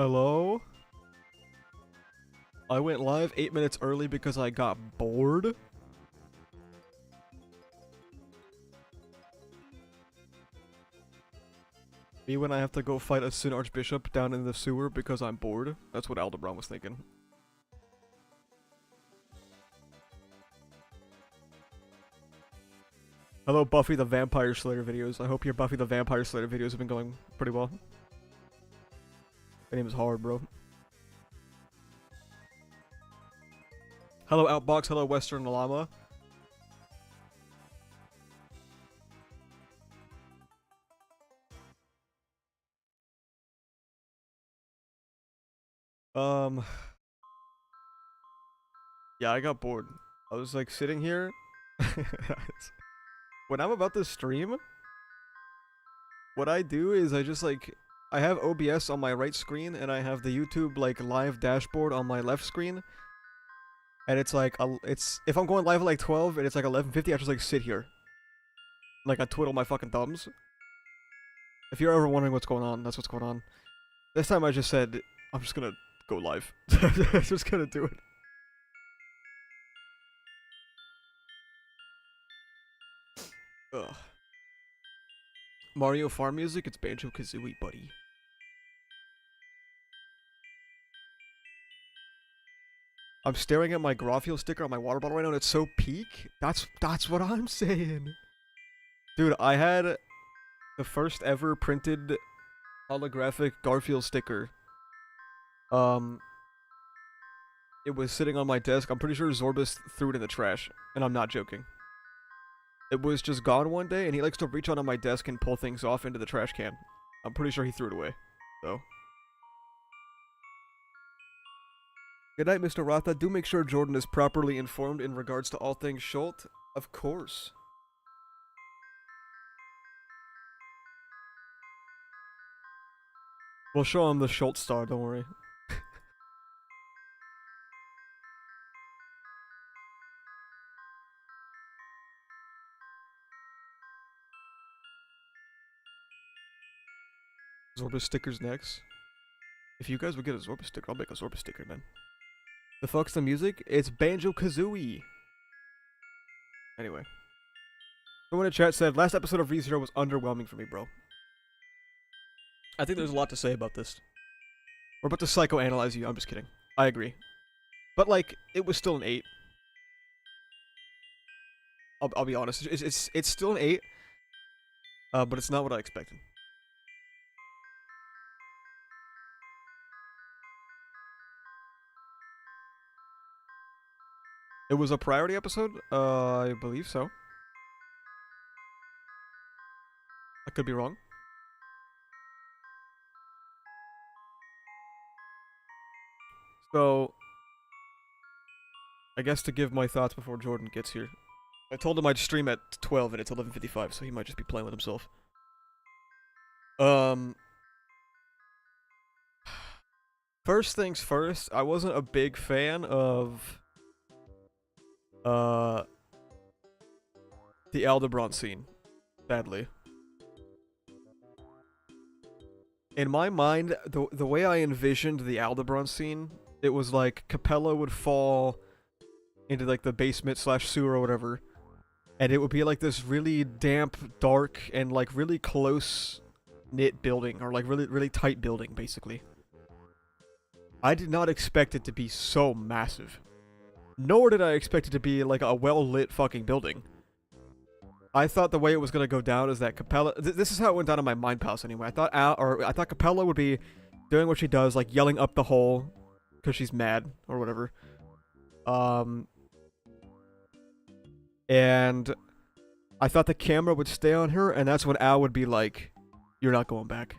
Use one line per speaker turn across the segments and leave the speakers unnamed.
Hello? I went live 8 minutes early because I got bored. Me when I have to go fight a Sin Archbishop down in the sewer because I'm bored. That's what Aldebaran was thinking. Hello, Buffy the Vampire Slayer videos. I hope your Buffy the Vampire Slayer videos have been going pretty well. My name is hard, bro. Hello, Outbox. Hello, Western Llama. Yeah, I got bored. I was like sitting here. When I'm about to stream, what I do is I just like, I have OBS on my right screen and I have the YouTube like live dashboard on my left screen. And it's like, if I'm going live at like 12 and it's like 11:50, I just like sit here. Like I twiddle my fucking thumbs. If you're ever wondering what's going on, that's what's going on. This time I just said, I'm just gonna go live. I'm just gonna do it. Ugh. Mario Farm music, it's Banjo-Kazooie, buddy. I'm staring at my Garfield sticker on my water bottle right now and it's so peak. That's what I'm saying. Dude, I had the first ever printed holographic Garfield sticker. It was sitting on my desk. I'm pretty sure Zorbus threw it in the trash, and I'm not joking. It was just gone one day, and he likes to reach onto my desk and pull things off into the trash can. I'm pretty sure he threw it away, so. Good night, Mr. Ratha. Do make sure Jordan is properly informed in regards to all things Schult. Of course. We'll show him the Schult star, don't worry. Zorbus stickers next. If you guys would get a Zorbus sticker, I'll make a Zorbus sticker, man. The fuck's the music? It's Banjo-Kazooie. Anyway. Someone in chat said, last episode of ReZero was underwhelming for me, bro. I think there's a lot to say about this. We're about to psychoanalyze you. I'm just kidding. I agree. But, like, it was still an 8. I'll be honest. It's still an 8. But it's not what I expected. It was a priority episode? I believe so. I could be wrong. So, I guess to give my thoughts before Jordan gets here. I told him I'd stream at 12 and it's 11:55, so he might just be playing with himself. First things first, I wasn't a big fan of the Aldebaran scene, sadly. In my mind, the way I envisioned the Aldebaran scene, it was like Capella would fall into like the basement slash sewer or whatever, and it would be like this really damp, dark, and like really close knit building, or like really tight building, basically. I did not expect it to be so massive. Nor did I expect it to be like a well-lit fucking building. I thought the way it was gonna go down is that Capella. This is how it went down in my mind palace anyway. I thought Capella would be doing what she does, like yelling up the hole because she's mad or whatever. And I thought the camera would stay on her, and that's when Al would be like, "You're not going back."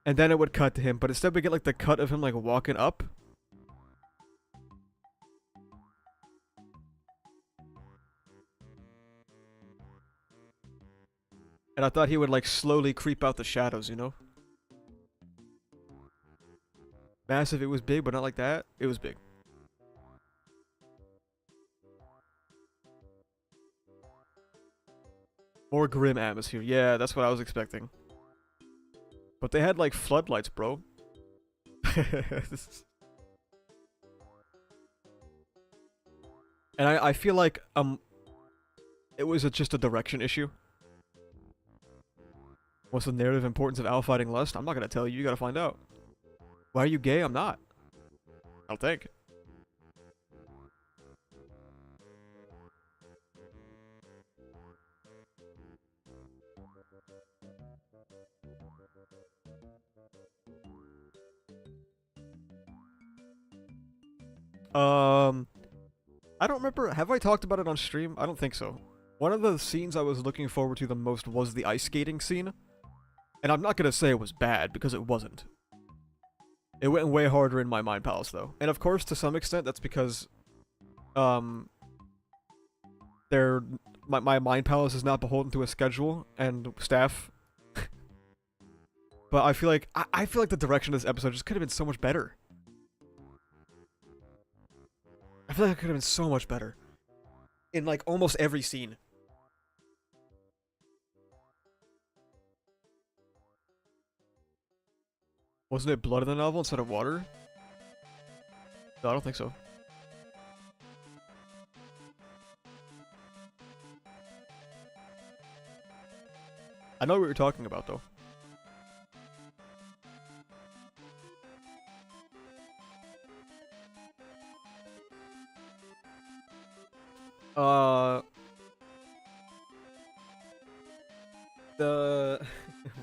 And then it would cut to him, but instead we get like the cut of him like walking up. And I thought he would like slowly creep out the shadows, you know? Massive, it was big, but not like that. It was big. More grim atmosphere. Yeah, that's what I was expecting. But they had like floodlights, bro. And I feel like it was just a direction issue. What's the narrative importance of Al fighting Lust? I'm not gonna tell you. You gotta find out. Why are you gay? I'm not. I don't think. I don't remember. Have I talked about it on stream? I don't think so. One of the scenes I was looking forward to the most was the ice skating scene. And I'm not gonna say it was bad, because it wasn't. It went way harder in my Mind Palace, though. And of course, to some extent, that's because, my Mind Palace is not beholden to a schedule and staff. But I feel like, I feel like the direction of this episode just could have been so much better. I feel like it could have been so much better. In, like, almost every scene. Wasn't it blood in the novel instead of water? No, I don't think so. I know what you're talking about, though. The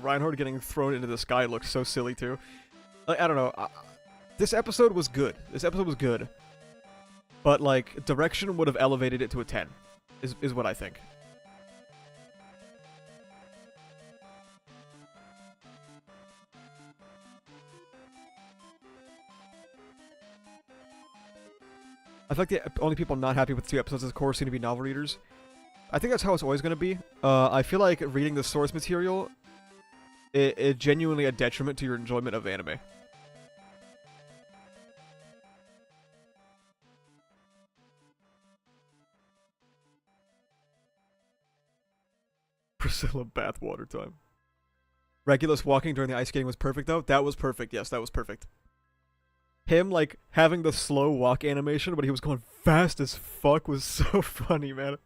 Reinhardt getting thrown into the sky looked so silly too. Like, I don't know. This episode was good. This episode was good. But like direction would have elevated it to a 10. Is what I think. I feel like the only people not happy with 2 episodes of the course seem to be novel readers. I think that's how it's always going to be. I feel like reading the source material is genuinely a detriment to your enjoyment of anime. Priscilla bathwater time. Regulus walking during the ice skating was perfect, though. That was perfect. Yes, that was perfect. Him, like, having the slow walk animation, but he was going fast as fuck was so funny, man.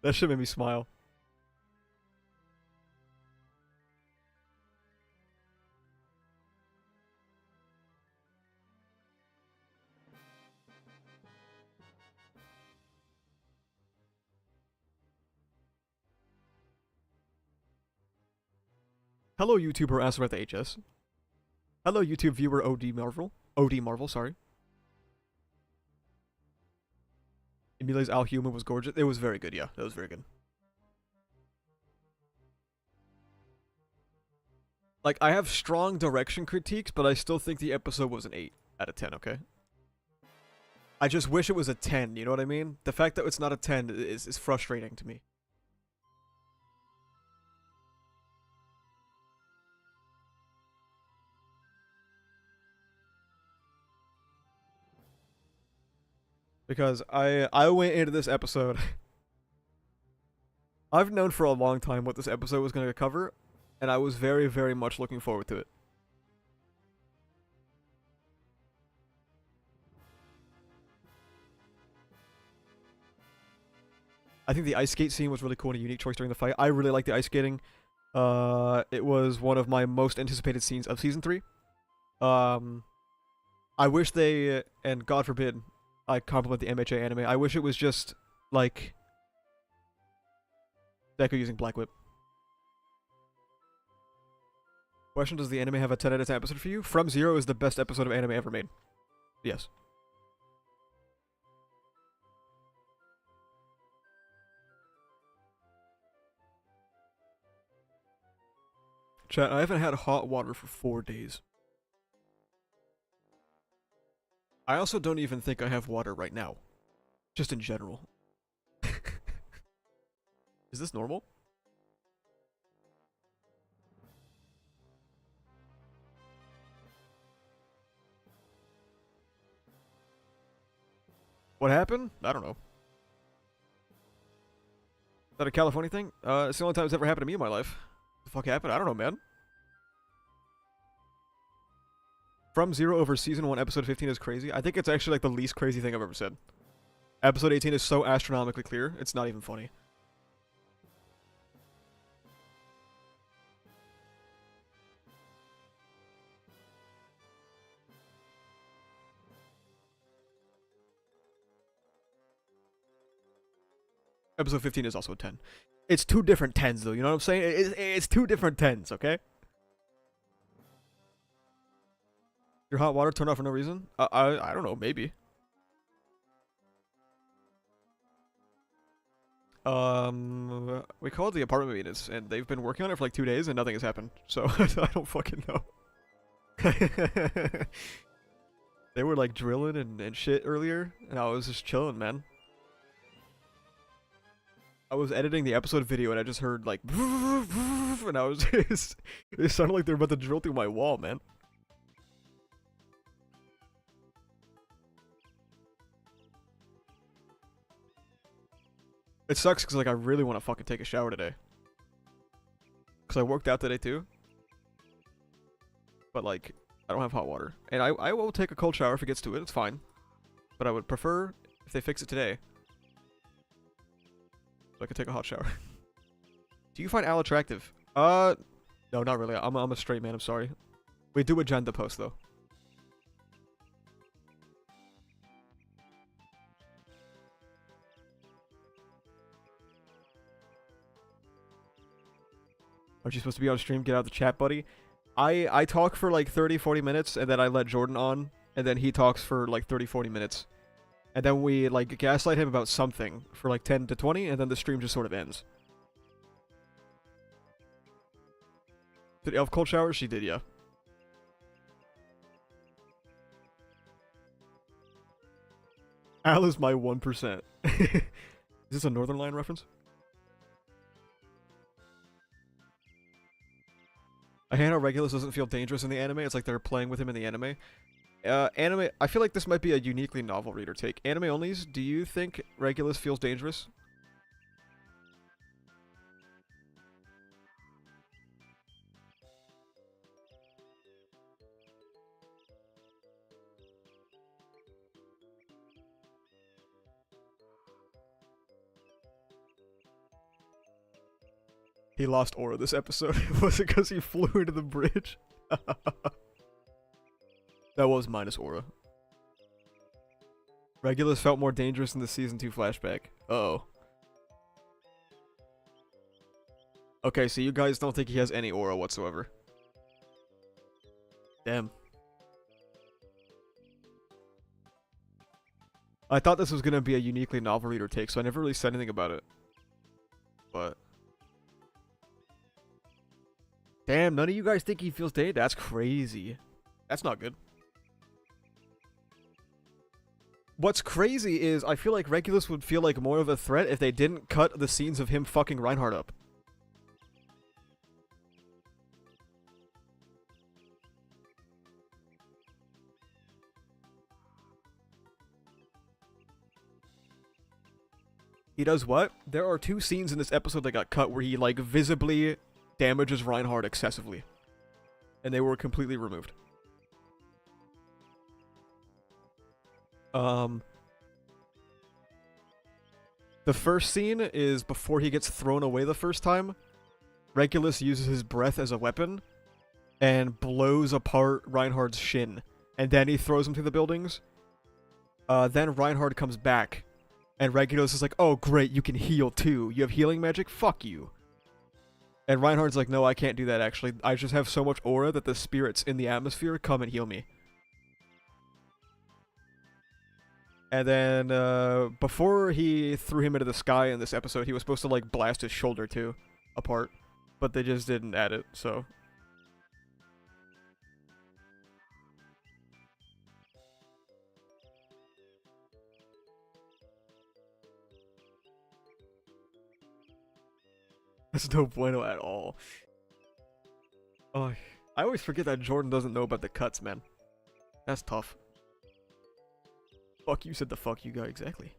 That shit made me smile. Hello, YouTuber asked about the HS. Hello, YouTube viewer OD Marvel. OD Marvel, sorry. Emile's Alhuma was gorgeous. It was very good, yeah. That was very good. Like, I have strong direction critiques, but I still think the episode was an 8 out of 10, okay? I just wish it was a 10, you know what I mean? The fact that it's not a 10 is frustrating to me. Because I went into this episode... I've known for a long time what this episode was going to cover, and I was very, very much looking forward to it. I think the ice skate scene was really cool and a unique choice during the fight. I really like the ice skating. It was one of my most anticipated scenes of Season 3. I wish they, and God forbid, I compliment the MHA anime, I wish it was just, like, Deku using Black Whip. Question, does the anime have a 10 out of 10 episode for you? From Zero is the best episode of anime ever made. Yes. Chat, I haven't had hot water for 4 days. I also don't even think I have water right now. Just in general. Is this normal? What happened? I don't know. Is that a California thing? It's the only time it's ever happened to me in my life. What the fuck happened? I don't know, man. From Zero over season 1, episode 15 is crazy. I think it's actually like the least crazy thing I've ever said. Episode 18 is so astronomically clear, it's not even funny. Episode 15 is also a 10. It's two different 10s though, you know what I'm saying? It's two different 10s, okay? Your hot water turned off for no reason? I don't know, maybe. We called the apartment maintenance, and they've been working on it for like 2 days, and nothing has happened. So I don't fucking know. They were like drilling and shit earlier, and I was just chilling, man. I was editing the episode video, and I just heard like, and I was just, it sounded like they're about to drill through my wall, man. It sucks because like I really want to fucking take a shower today. Because I worked out today too. But like, I don't have hot water. And I will take a cold shower if it gets to it, it's fine. But I would prefer if they fix it today. So I could take a hot shower. Do you find Al attractive? No, not really. I'm a straight man, I'm sorry. We do agenda post though. Aren't you supposed to be on stream? Get out of the chat, buddy. I talk for like 30-40 minutes, and then I let Jordan on, and then he talks for like 30-40 minutes. And then we like gaslight him about something for like 10 to 20, and then the stream just sort of ends. Did Elf cold shower? She did, yeah. Al is my 1%. Is this a Northern Lion reference? I hate how Regulus doesn't feel dangerous in the anime. It's like they're playing with him in the anime. Anime, I feel like this might be a uniquely novel reader take. Anime onlys, do you think Regulus feels dangerous? He lost aura this episode. Was it because he flew into the bridge? That was minus aura. Regulus felt more dangerous in the season 2 flashback. Uh-oh. Okay, so you guys don't think he has any aura whatsoever. Damn. I thought this was gonna be a uniquely novel reader take, so I never really said anything about it. But... damn, none of you guys think he feels dangerous? That's crazy. That's not good. What's crazy is I feel like Regulus would feel like more of a threat if they didn't cut the scenes of him fucking Reinhardt up. He does what? There are 2 scenes in this episode that got cut where he like visibly damages Reinhardt excessively. And they were completely removed. The first scene is before he gets thrown away the first time. Regulus uses his breath as a weapon and blows apart Reinhardt's shin. And then he throws him through the buildings. Then Reinhardt comes back. And Regulus is like, oh great, you can heal too. You have healing magic? Fuck you. And Reinhardt's like, no, I can't do that actually. I just have so much aura that the spirits in the atmosphere come and heal me. And then, before he threw him into the sky in this episode, he was supposed to, like, blast his shoulder, too, apart. But they just didn't add it, so... That's no bueno at all. Oh, I always forget that Jordan doesn't know about the cuts, man. That's tough. Fuck you said the fuck you guy, exactly.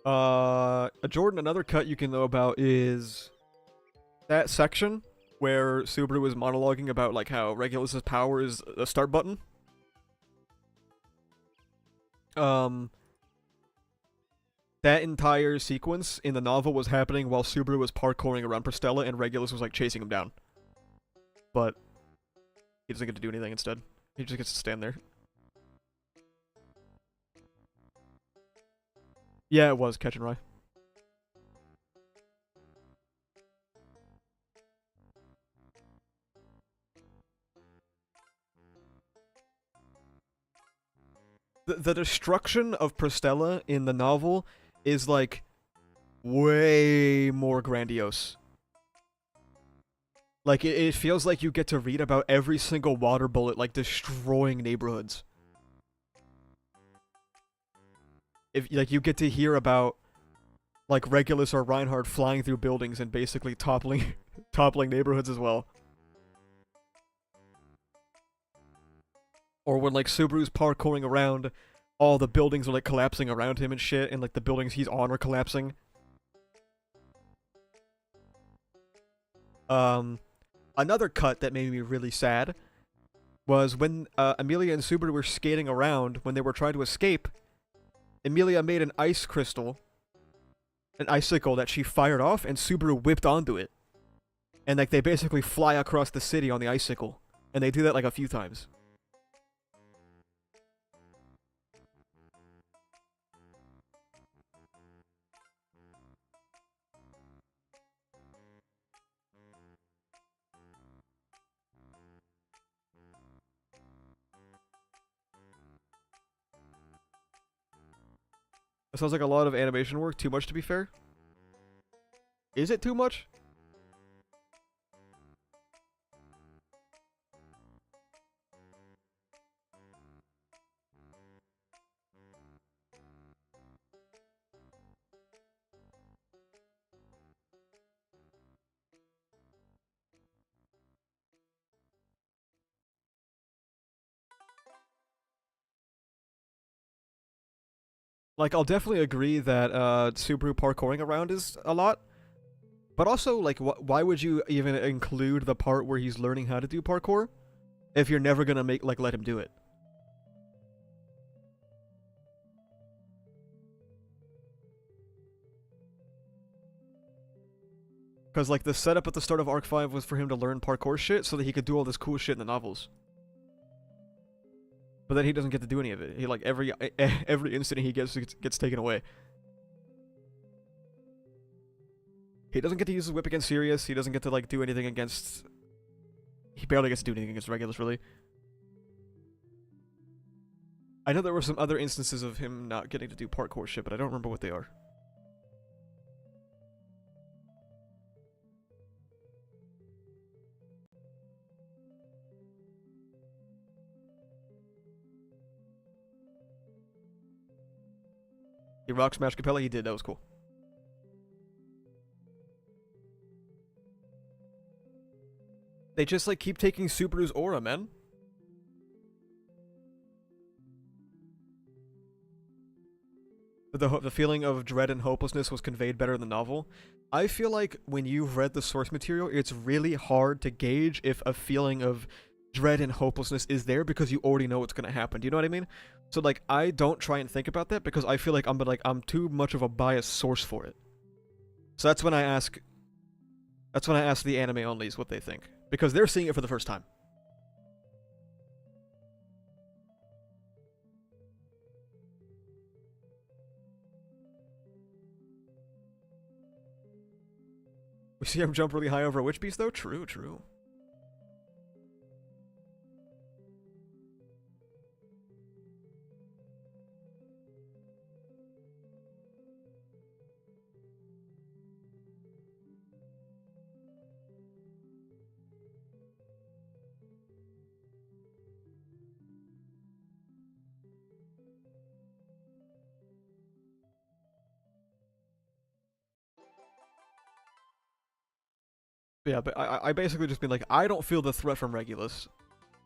Jordan, another cut you can know about is that section where Subaru is monologuing about like how Regulus's power is a start button. Um, that entire sequence in the novel was happening while Subaru was parkouring around Prostella and Regulus was like chasing him down. But he doesn't get to do anything instead. He just gets to stand there. Yeah, it was Catch and Rye. The destruction of Prostella in the novel is like way more grandiose. Like it feels like you get to read about every single water bullet like destroying neighborhoods. If like you get to hear about like Regulus or Reinhardt flying through buildings and basically toppling toppling neighborhoods as well. Or when like Subaru's parkouring around, all the buildings are like collapsing around him and shit, and like the buildings he's on are collapsing. Another cut that made me really sad was when Amelia and Subaru were skating around when they were trying to escape. Amelia made an ice crystal, an icicle that she fired off, and Subaru whipped onto it. And like they basically fly across the city on the icicle, and they do that like a few times. It sounds like a lot of animation work. Too much, to be fair. Is it too much? Like, I'll definitely agree that Subaru parkouring around is a lot. But also, like, why would you even include the part where he's learning how to do parkour if you're never gonna let him do it? Because, like, the setup at the start of Arc 5 was for him to learn parkour shit so that he could do all this cool shit in the novels. But then he doesn't get to do any of it. He, like, every incident he gets taken away. He doesn't get to use his whip against Sirius. He doesn't get to, like, do anything against... He barely gets to do anything against Regulus, really. I know there were some other instances of him not getting to do parkour shit, but I don't remember what they are. He rock smashed Capella, he did, that was cool. They just, like, keep taking Subaru's aura, man. The feeling of dread and hopelessness was conveyed better in the novel. I feel like when you've read the source material, it's really hard to gauge if a feeling of dread and hopelessness is there because you already know what's gonna happen. Do you know what I mean? So like, I don't try and think about that because I feel like I'm too much of a biased source for it. So that's when I ask the anime onlys what they think because they're seeing it for the first time. We see him jump really high over a witch beast though? True, true. Yeah, but I basically just been like, I don't feel the threat from Regulus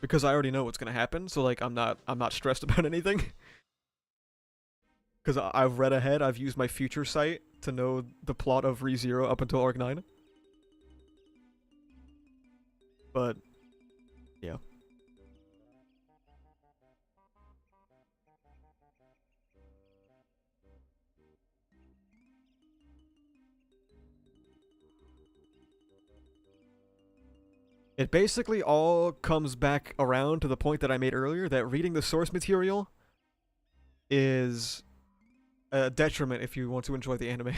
because I already know what's gonna happen. So like, I'm not stressed about anything. Because I've read ahead. I've used my future sight to know the plot of ReZero up until Arc 9. But, yeah. It basically all comes back around to the point that I made earlier, that reading the source material is a detriment if you want to enjoy the anime.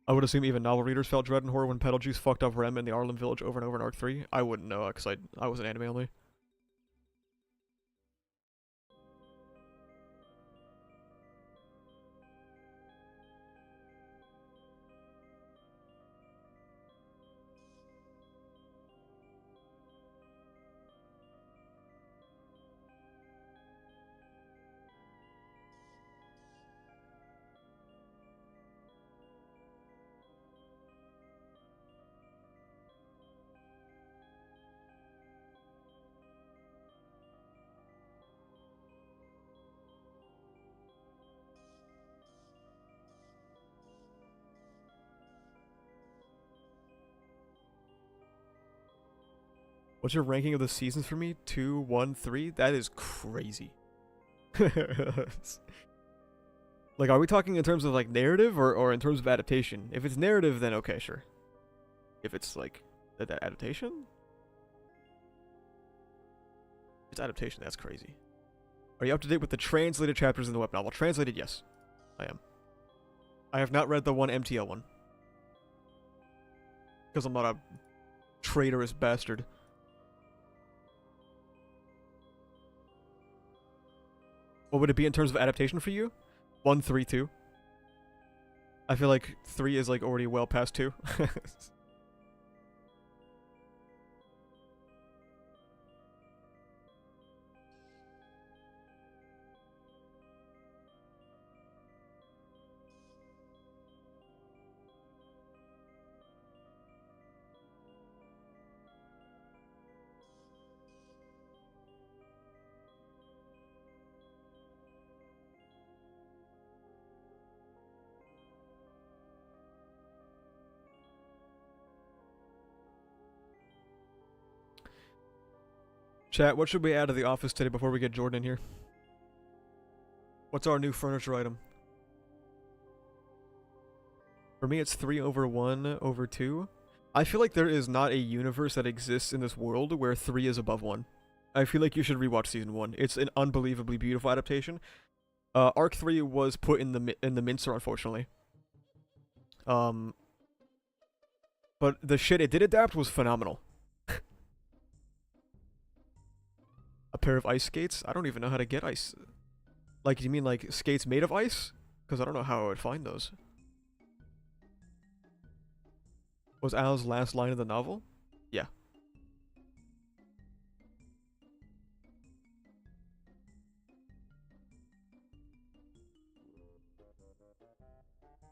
I would assume even novel readers felt dread and horror when Betelgeuse fucked up Rem in the Arlen village over and over in Arc 3. I wouldn't know, because I was an anime only. What's your ranking of the seasons for me? 2, 1, 3? That is crazy. Like, are we talking in terms of, like, narrative or in terms of adaptation? If it's narrative, then okay, sure. If it's, like, that adaptation? If it's adaptation, that's crazy. Are you up to date with the translated chapters in the web novel? Translated, yes. I am. I have not read the one MTL one. Because I'm not a traitorous bastard. What would it be in terms of adaptation for you? 1, 3, 2. I feel like 3 is like already well past 2. Chat, what should we add to the office today before we get Jordan in here? What's our new furniture item? For me, it's 3 over 1 over 2. I feel like there is not a universe that exists in this world where 3 is above 1. I feel like you should rewatch season 1. It's an unbelievably beautiful adaptation. Arc 3 was put in the mincer, unfortunately. But the shit it did adapt was phenomenal. A pair of ice skates? I don't even know how to get ice. Like, you mean like skates made of ice? Because I don't know how I would find those. Was Al's last line of the novel? Yeah.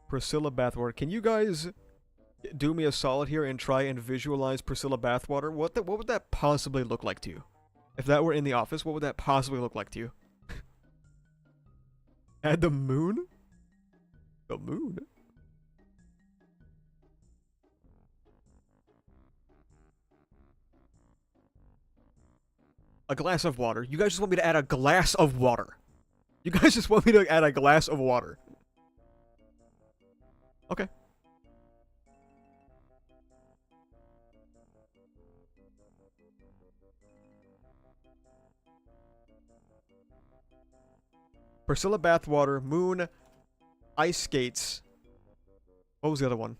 Priscilla Bathwater. Can you guys do me a solid here and try and visualize Priscilla Bathwater? What would that possibly look like to you? If that were in the office, what would that possibly look like to you? Add the moon? The moon? A glass of water. You guys just want me to add a glass of water. You guys just want me to add a glass of water. Okay. Priscilla Bathwater, moon, ice skates. What was the other one?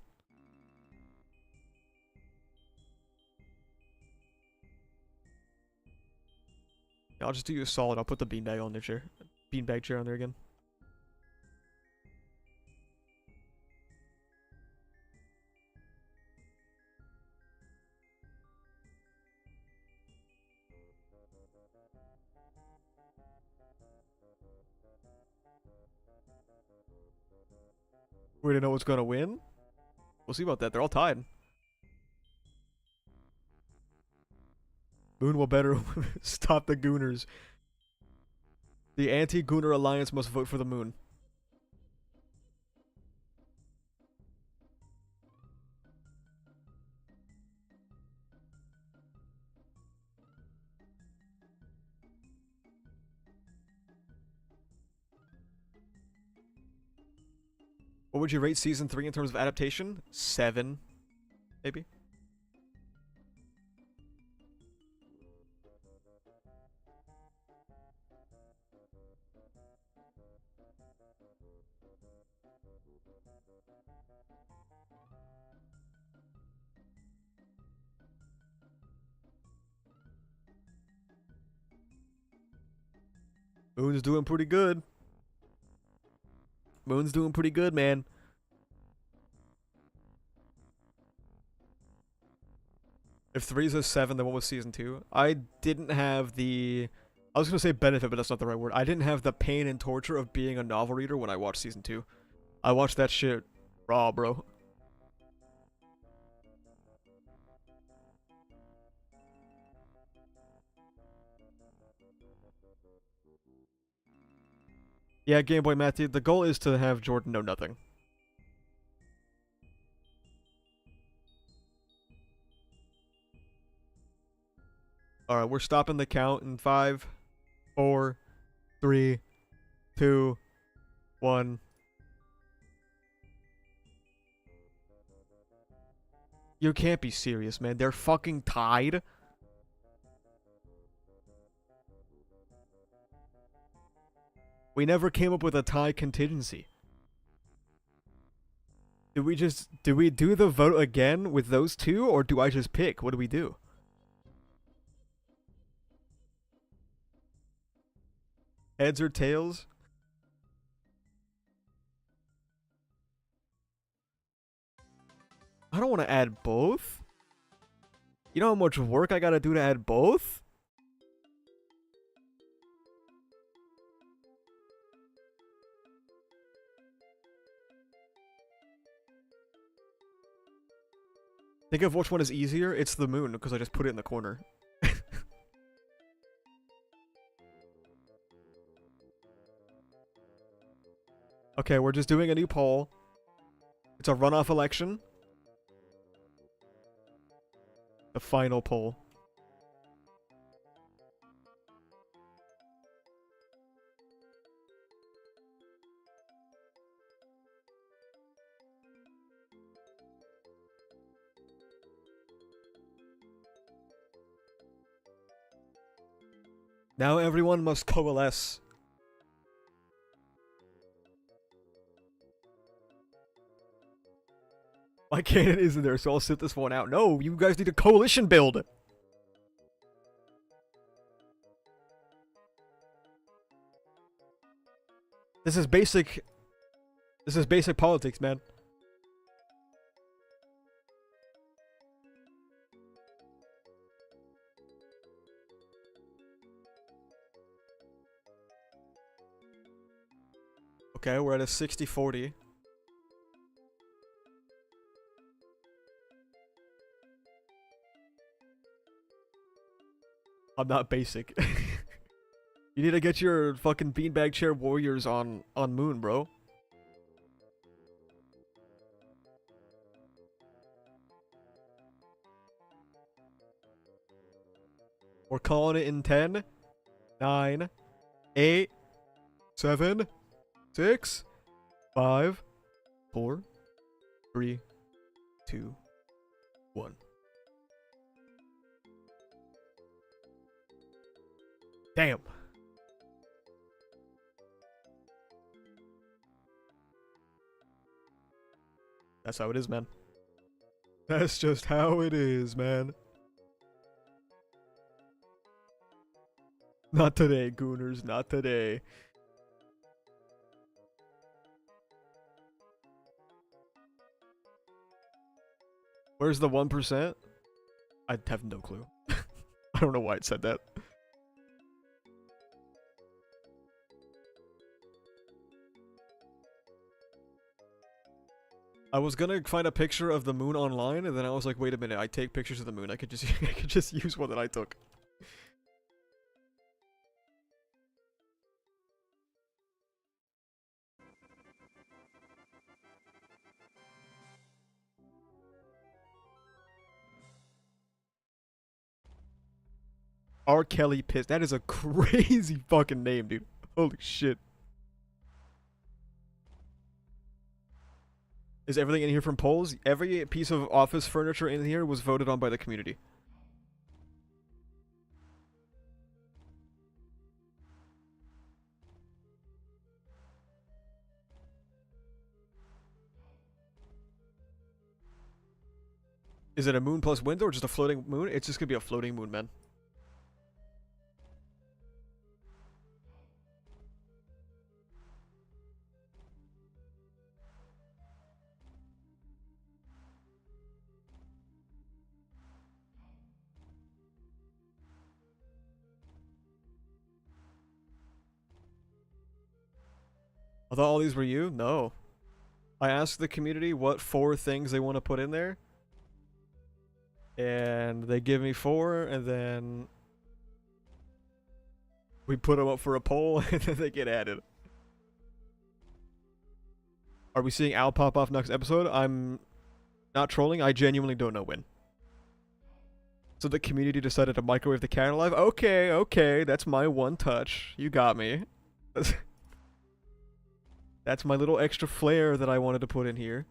Yeah, I'll just do you a solid. I'll put the beanbag on their chair. Beanbag chair on there again. We don't know what's gonna win. We'll see about that. They're all tied. Moon will better stop the Gooners. The anti-Gooner alliance must vote for the Moon. What would you rate season 3 in terms of adaptation? 7, maybe. Moon's doing pretty good. Moon's doing pretty good, man. If 3's a 7, then what was season 2? I didn't have the... I was going to say benefit, but that's not the right word. I didn't have the pain and torture of being a novel reader when I watched season 2. I watched that shit raw, bro. Yeah, Game Boy Matthew, the goal is to have Jordan know nothing. Alright, we're stopping the count in 5, 4, 3, 2, 1. You can't be serious, man. They're fucking tied. We never came up with a tie contingency. Did we do the vote again with those two, or do I just pick? What do we do? Heads or tails? I don't want to add both. You know how much work I gotta do to add both? Think of which one is easier. It's the Moon, because I just put it in the corner. Okay, we're just doing a new poll. It's a runoff election. The final poll. Now everyone must coalesce. My cannon isn't there, so I'll sit this one out. No, you guys need a coalition build. This is basic politics, man. Okay, we're at a 60-40. I'm not basic. You need to get your fucking beanbag chair warriors on Moon, bro. We're calling it in 10, 9, 8, 7, 6, 5, 4, 3, 2, 1. Damn. That's how it is, man. That's just how it is, man. Not today, Gooners, not today. Where's the 1%? I have no clue. I don't know why it said that. I was gonna find a picture of the moon online, and then I was like, wait a minute, I take pictures of the moon. I could just I could just use one that I took. R. Kelly Piss. That is a crazy fucking name, dude. Holy shit. Is everything in here from polls? Every piece of office furniture in here was voted on by the community. Is it a moon plus window or just a floating moon? It's just gonna be a floating moon, man. I thought all these were you? No. I asked the community what 4 things they want to put in there. And they give me 4, and then we put them up for a poll, and then they get added. Are we seeing Al pop off next episode? I'm not trolling. I genuinely don't know when. So the community decided to microwave the cat alive? Okay, okay. That's my one touch. You got me. That's my little extra flair that I wanted to put in here.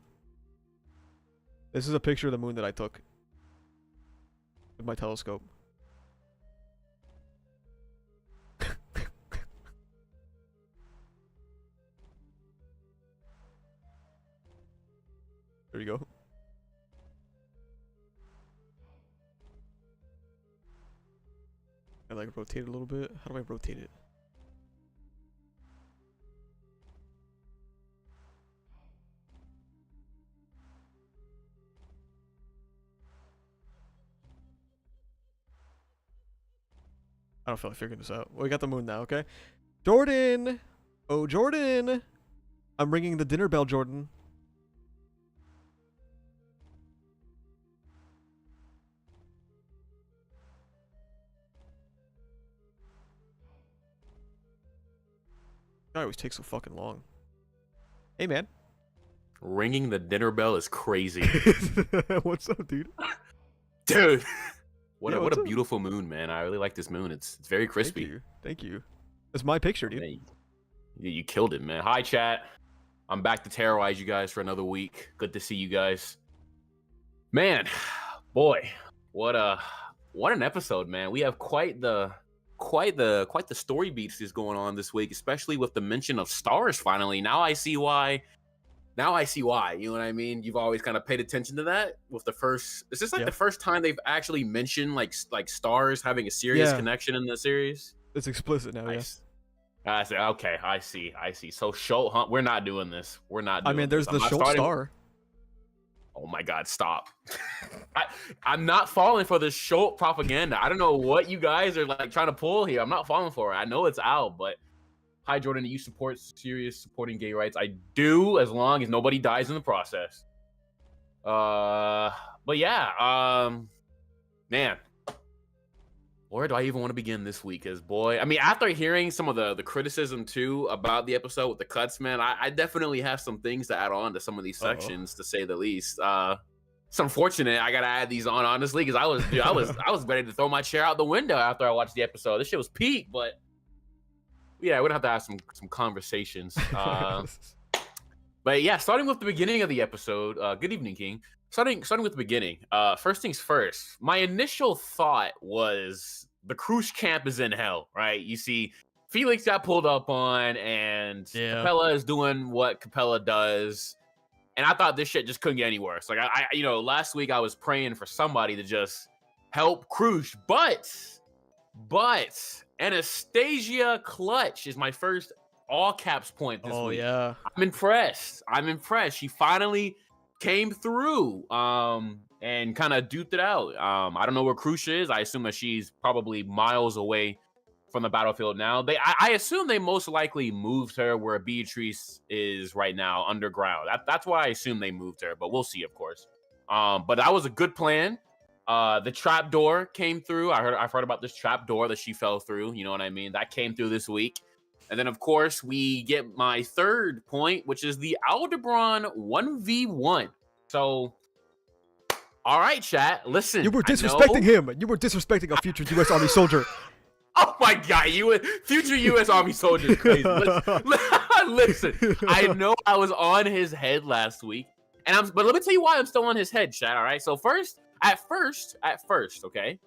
This is a picture of the moon that I took with my telescope. There you go. I like rotate it a little bit. How do I rotate it? I don't feel like figuring this out. Well, we got the moon now, okay? Jordan! Oh, Jordan! I'm ringing the dinner bell, Jordan. I always take so fucking long. Hey, man.
Ringing the dinner bell is crazy.
What's up, dude?
Dude. What
Yeah,
a beautiful moon, man. I really like this moon. It's very crispy.
Thank you. Thank you. It's my picture, dude.
Man, you killed it, man. Hi, chat. I'm back to terrorize you guys for another week. Good to see you guys. Man, boy, what an episode, man. We have quite the story beats is going on this week, especially with the mention of stars finally. Now I see why. You know what I mean? You've always kind of paid attention to that with the first. Is this like the first time they've actually mentioned like stars having a serious connection in the series?
It's explicit now,
nice. I say, okay, I see. So Schultz, huh? We're not doing this. We're not doing
I mean, there's
this.
the Schultz star.
Oh my God, stop. I'm not falling for this Schultz propaganda. I don't know what you guys are like trying to pull here. I'm not falling for it. I know it's Al, but hi, Jordan, do you support supporting gay rights? I do, as long as nobody dies in the process. But yeah, man, where do I even want to begin this week? As boy, I mean, after hearing some of the criticism too about the episode with the cuts, man, I definitely have some things to add on to some of these sections, to say the least. It's unfortunate I gotta add these on, honestly, because I was ready to throw my chair out the window after I watched the episode. This shit was peak, but yeah, we're gonna have to have some conversations. But yeah, starting with the beginning of the episode. Good evening, King. Starting with the beginning. First things first. My initial thought was the cruise camp is in hell, right? You see, Felix got pulled up on, and Capella is doing what Capella does, and I thought this shit just couldn't get any worse. Like I last week I was praying for somebody to just help Crush, but Anastasia Clutch is my first all caps point this week.
Yeah.
I'm impressed. She finally came through and kind of duped it out. I don't know where Crush is. I assume that she's probably miles away from the battlefield now. I assume they most likely moved her where Beatrice is right now, underground. That's why I assume they moved her, but we'll see, of course. But that was a good plan. The trap door came through. I've heard about this trap door that she fell through. You know what I mean? That came through this week. And then, of course, we get my third point, which is the Aldebaran 1v1. So, all right, chat. Listen,
You were disrespecting him. You were disrespecting a future U.S. Army soldier.
Oh my God, future U.S. Army soldier is crazy. Listen, I know I was on his head last week, but let me tell you why I'm still on his head, chat. All right. So at first, okay,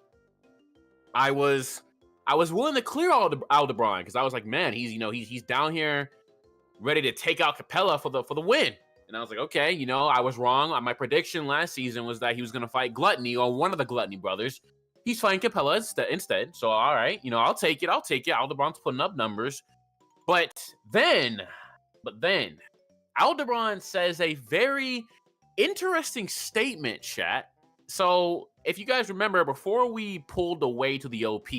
I was willing to clear Aldebaran because I was like, man, he's down here ready to take out Capella for the win. And I was like, okay, I was wrong. My prediction last season was that he was going to fight Gluttony, or one of the Gluttony brothers. He's fighting Capella instead. So, all right, I'll take it. Aldebaran's putting up numbers. But then, Aldebaran says a very interesting statement, chat. So, if you guys remember, before we pulled away to the OP,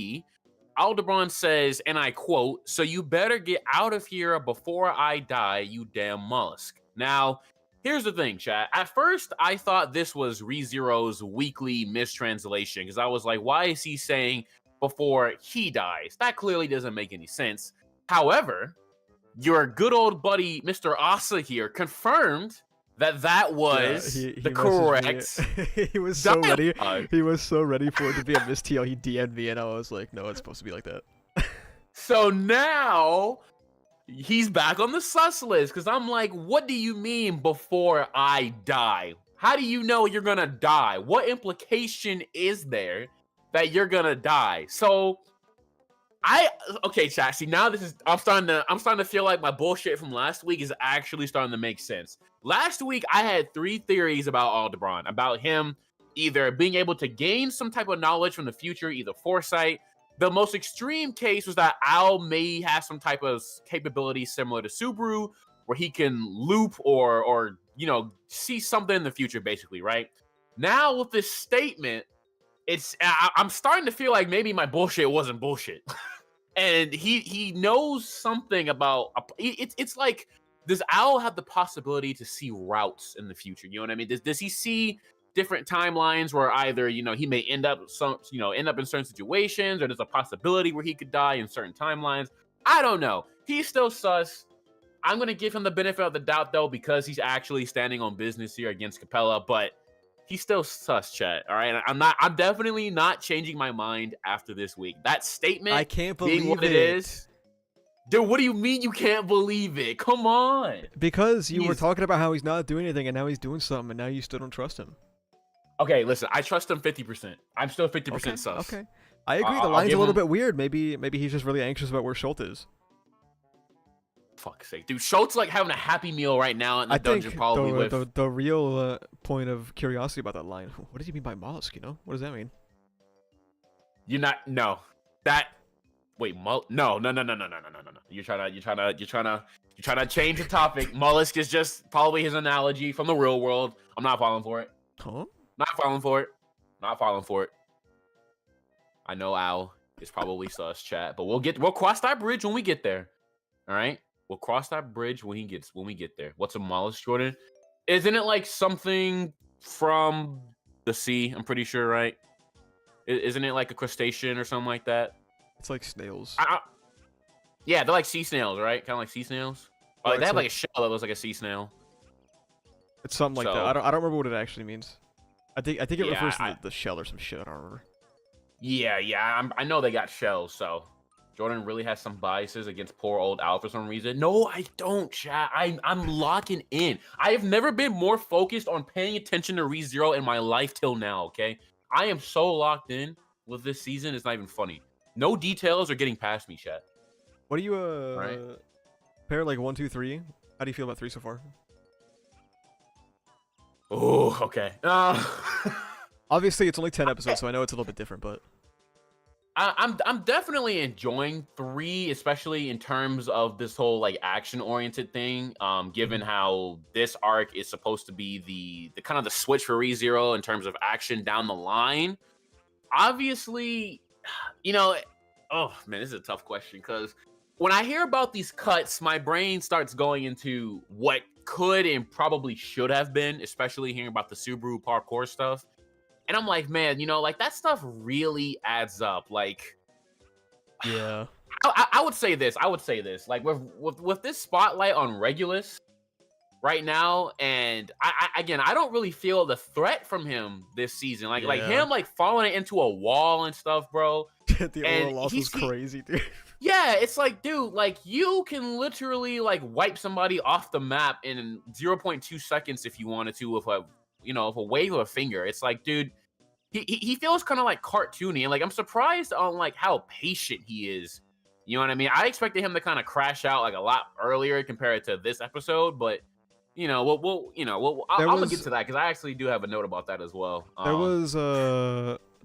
Aldebaran says, and I quote, "So you better get out of here before I die, you damn mollusk." Now, here's the thing, chat. At first, I thought this was ReZero's weekly mistranslation because I was like, why is he saying before he dies? That clearly doesn't make any sense. However, your good old buddy, Mr. Asa here, confirmed that was the correct.
He was so ready. He was so ready for it to be a mistiel. He DM'd me, and I was like, no, it's supposed to be like that.
So now he's back on the sus list because I'm like, what do you mean before I die? How do you know you're gonna die? What implication is there that you're gonna die? So okay, chat. See, now I'm starting to feel like my bullshit from last week is actually starting to make sense. Last week I had 3 theories about Aldebaran, about him either being able to gain some type of knowledge from the future, either foresight. The most extreme case was that Al may have some type of capability similar to Subaru, where he can loop or see something in the future, basically, right? Now with this statement, I'm starting to feel like maybe my bullshit wasn't bullshit. And he knows something about it's like, does Al have the possibility to see routes in the future? You know what I mean? Does he see different timelines where either he may end up in certain situations, or there's a possibility where he could die in certain timelines? I don't know. He's still sus. I'm gonna give him the benefit of the doubt though, because he's actually standing on business here against Capella, but he's still sus, chat. All right, I'm definitely not changing my mind after this week. That statement,
I can't believe
being what it is. Dude, what do you mean you can't believe it? Come on.
Because you were talking about how he's not doing anything, and now he's doing something, and now you still don't trust him.
Okay, listen, I trust him 50%. I'm still 50% sus.
Okay. I agree, the line's a little bit weird. Maybe he's just really anxious about where Schultz is.
Fuck's sake. Dude, Schultz like having a happy meal right now in the dungeon, probably with...
The real point of curiosity about that line, what did he mean by mollusk, What does that mean?
You're not... No. That... Wait, no. You're trying to change the topic. Mollusk is just probably his analogy from the real world. I'm not falling for it.
Huh?
Not falling for it. I know Al is probably sus, chat, but we'll cross that bridge when we get there. All right? We'll cross that bridge when we get there. What's a mollusk, Jordan? Isn't it like something from the sea? I'm pretty sure, right? Isn't it like a crustacean or something like that?
It's like snails.
Yeah, they're like sea snails, right? Kind of like sea snails. Oh, like, they have like a shell that looks like a sea snail.
It's something like that. I don't remember what it actually means. I think it refers to the shell or some shit. I don't remember.
Yeah. I know they got shells. So Jordan really has some biases against poor old Al for some reason. No, I don't, chat. I'm locking in. I have never been more focused on paying attention to ReZero in my life till now. Okay, I am so locked in with this season. It's not even funny. No details are getting past me, chat.
What do you pair like 1, 2, 3? How do you feel about 3 so far?
Oh, okay.
Obviously, it's only 10 episodes, so I know it's a little bit different, but
I'm definitely enjoying 3, especially in terms of this whole like action-oriented thing. Given how this arc is supposed to be the kind of the switch for ReZero in terms of action down the line. Obviously, Oh man, this is a tough question because when I hear about these cuts, my brain starts going into what could and probably should have been, especially hearing about the Subaru parkour stuff. And I'm like, man, like that stuff really adds up. Like,
Yeah.
I would say this. I would say this. Like with this spotlight on Regulus right now, and again, I don't really feel the threat from him this season. Like
Yeah.
him like falling into a wall and stuff, bro.
The
And
oral loss was crazy, dude.
yeah, it's like, dude, like you can literally like wipe somebody off the map in 0.2 seconds if you wanted to with a wave of a finger. It's like, dude, he feels kind of like cartoony, and like I'm surprised on like how patient he is. You know what I mean? I expected him to kind of crash out like a lot earlier compared to this episode, but I'm gonna get to that because I actually do have a note about that as well.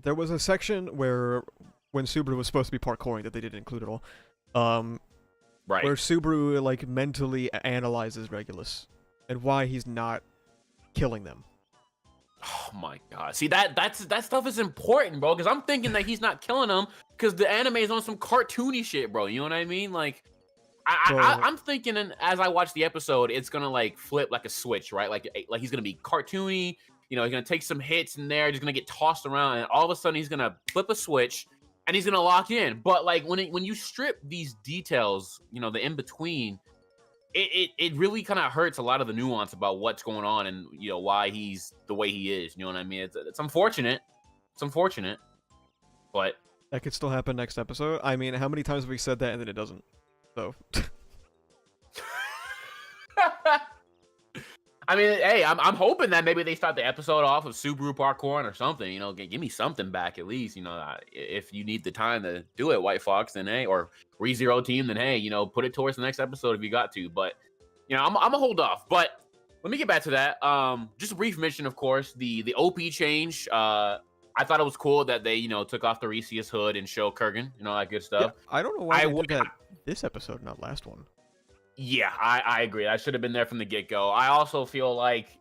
There was a section where when Subaru was supposed to be parkouring that they didn't include at all.
Right.
Where Subaru like mentally analyzes Regulus and why he's not killing them.
Oh my god! See that stuff is important, bro. Because I'm thinking that he's not killing them because the anime is on some cartoony shit, bro. You know what I mean? Like, I'm thinking, and as I watch the episode, it's gonna like flip like a switch, right? Like he's gonna be cartoony. He's gonna take some hits in there, just gonna get tossed around, and all of a sudden he's gonna flip a switch and he's gonna lock in. But like when you strip these details, the in between, it really kind of hurts a lot of the nuance about what's going on and why he's the way he is. You know what I mean? It's unfortunate. It's unfortunate, but
that could still happen next episode. I mean, how many times have we said that and then it doesn't? So.
I mean, hey, I'm hoping that maybe they start the episode off with Subaru parkour or something. Give me something back at least. If you need the time to do it, White Fox, then hey, or ReZero Team, then hey, put it towards the next episode if you got to. But I'm gonna hold off. But let me get back to that. Just a brief mention, of course, the OP change. I thought it was cool that they took off the Reseus hood and show Kurgan, that good stuff.
Yeah, I don't know why they did that this episode, not last one.
Yeah, I agree. I should have been there from the get-go. I also feel like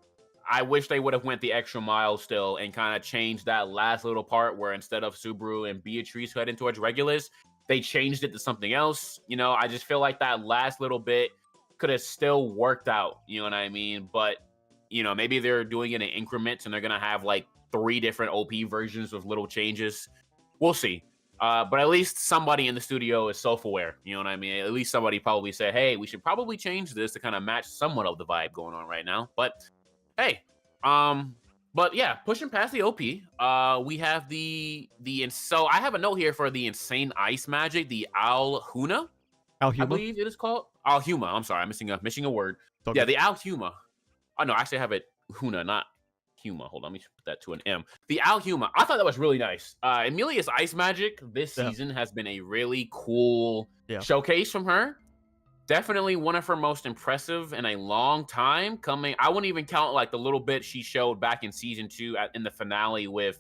I wish they would have went the extra mile still and kind of changed that last little part where instead of Subaru and Beatrice heading towards Regulus, they changed it to something else. I just feel like that last little bit could have still worked out. You know what I mean? But, maybe they're doing it in increments and they're going to have like 3 different OP versions with little changes. We'll see. But at least somebody in the studio is self-aware. You know what I mean? At least somebody probably said, hey, we should probably change this to kind of match somewhat of the vibe going on right now. But hey, but yeah, pushing past the OP, we have so I have a note here for the insane ice magic, the Alhuna.
Alhuma?
I believe it is called Alhuma. I'm sorry, I'm missing a word.
Okay.
Yeah, the Alhuma. Oh no, actually I have it Huna, not Huma. Hold on, let me put that to an M. The Alhuma. I thought that was really nice. Emilia's ice magic this season has been a really cool showcase from her. Definitely one of her most impressive in a long time. I wouldn't even count like the little bit she showed back in season 2 in the finale with,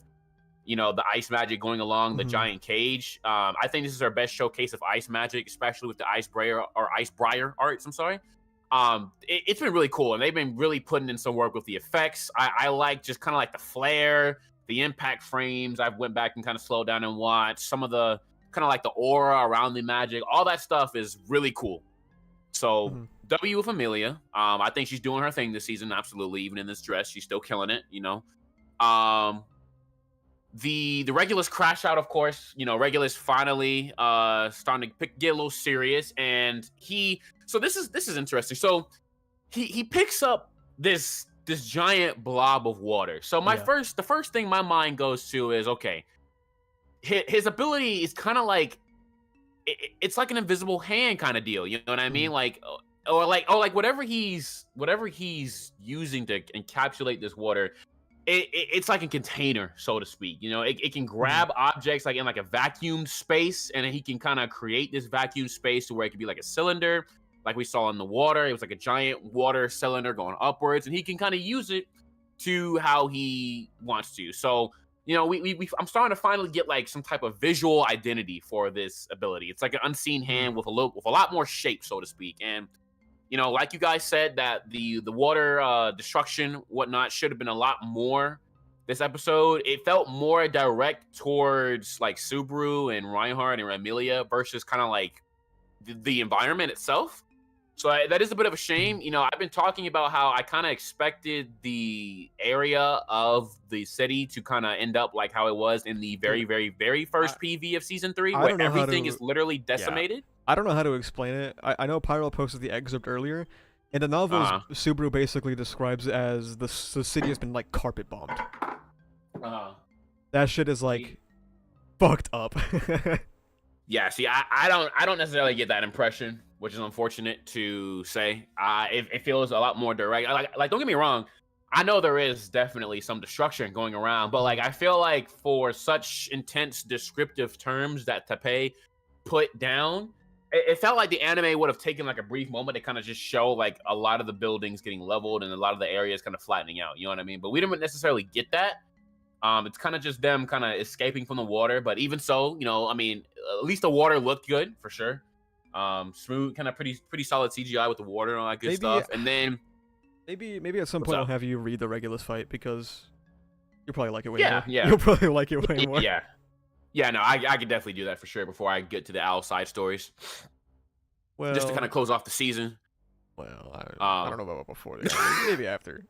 the ice magic going along the giant cage. I think this is her best showcase of ice magic, especially with the Ice Briar arts. I'm sorry. It's been really cool, and they've been really putting in some work with the effects. I like just kind of like the flare, the impact frames. I went back and kind of slowed down and watched some of the kind of like the aura around the magic. All that stuff is really cool. So W with Emilia. I think she's doing her thing this season. Absolutely, even in this dress, she's still killing it. The Regulus crash out, of course. Regulus finally starting to get a little serious, and so this is interesting. So he picks up this giant blob of water. So the first thing my mind goes to is, okay, his ability is kind of like it's like an invisible hand kind of deal. You know what I mean? Like whatever he's using to encapsulate this water. It's like a container, so to speak. It can grab objects like in like a vacuum space, and he can kind of create this vacuum space to where it could be like a cylinder, like we saw in the water. It was like a giant water cylinder going upwards, and he can kind of use it to how he wants to. So, I'm starting to finally get like some type of visual identity for this ability. It's like an unseen hand with a lot more shape, so to speak. And like you guys said, that the water destruction, whatnot, should have been a lot more this episode, it felt more direct towards like Subaru and Reinhardt and Amelia versus kind of like the environment itself. So that is a bit of a shame. You know, I've been talking about how I kind of expected the area of the city to kind of end up like how it was in the very,
Dude,
very, very first PV of season 3,
I
where
don't know how
everything
to.
is literally
Yeah,
decimated.
I don't know how to explain it. I know Pyro posted the excerpt earlier. In the novels,
Uh-huh.
Subaru basically describes it as the city has been like carpet bombed.
Uh-huh.
That shit is like fucked up.
Yeah, see, I don't necessarily get that impression, which is unfortunate to say. It feels a lot more direct. Like don't get me wrong, I know there is definitely some destruction going around, but like I feel like for such intense descriptive terms that Taipei put down, it felt like the anime would have taken like a brief moment to kind of just show like a lot of the buildings getting leveled and a lot of the areas kind of flattening out. You know what I mean? But we didn't necessarily get that. It's kind of just them kind of escaping from the water, but even so, you know, I mean, at least the water looked good for sure. Smooth, kind of pretty solid CGI with the water and all that good stuff. And then
maybe at some
what's
point
up?
I'll have you read the Regulus fight because you'll probably like it way
Yeah,
more.
yeah,
You'll probably like it way more.
yeah, yeah. No, I could definitely do that for sure before I get to the Owl side stories,
Well,
just to kind of close off the season.
well, I don't know about before. Maybe after.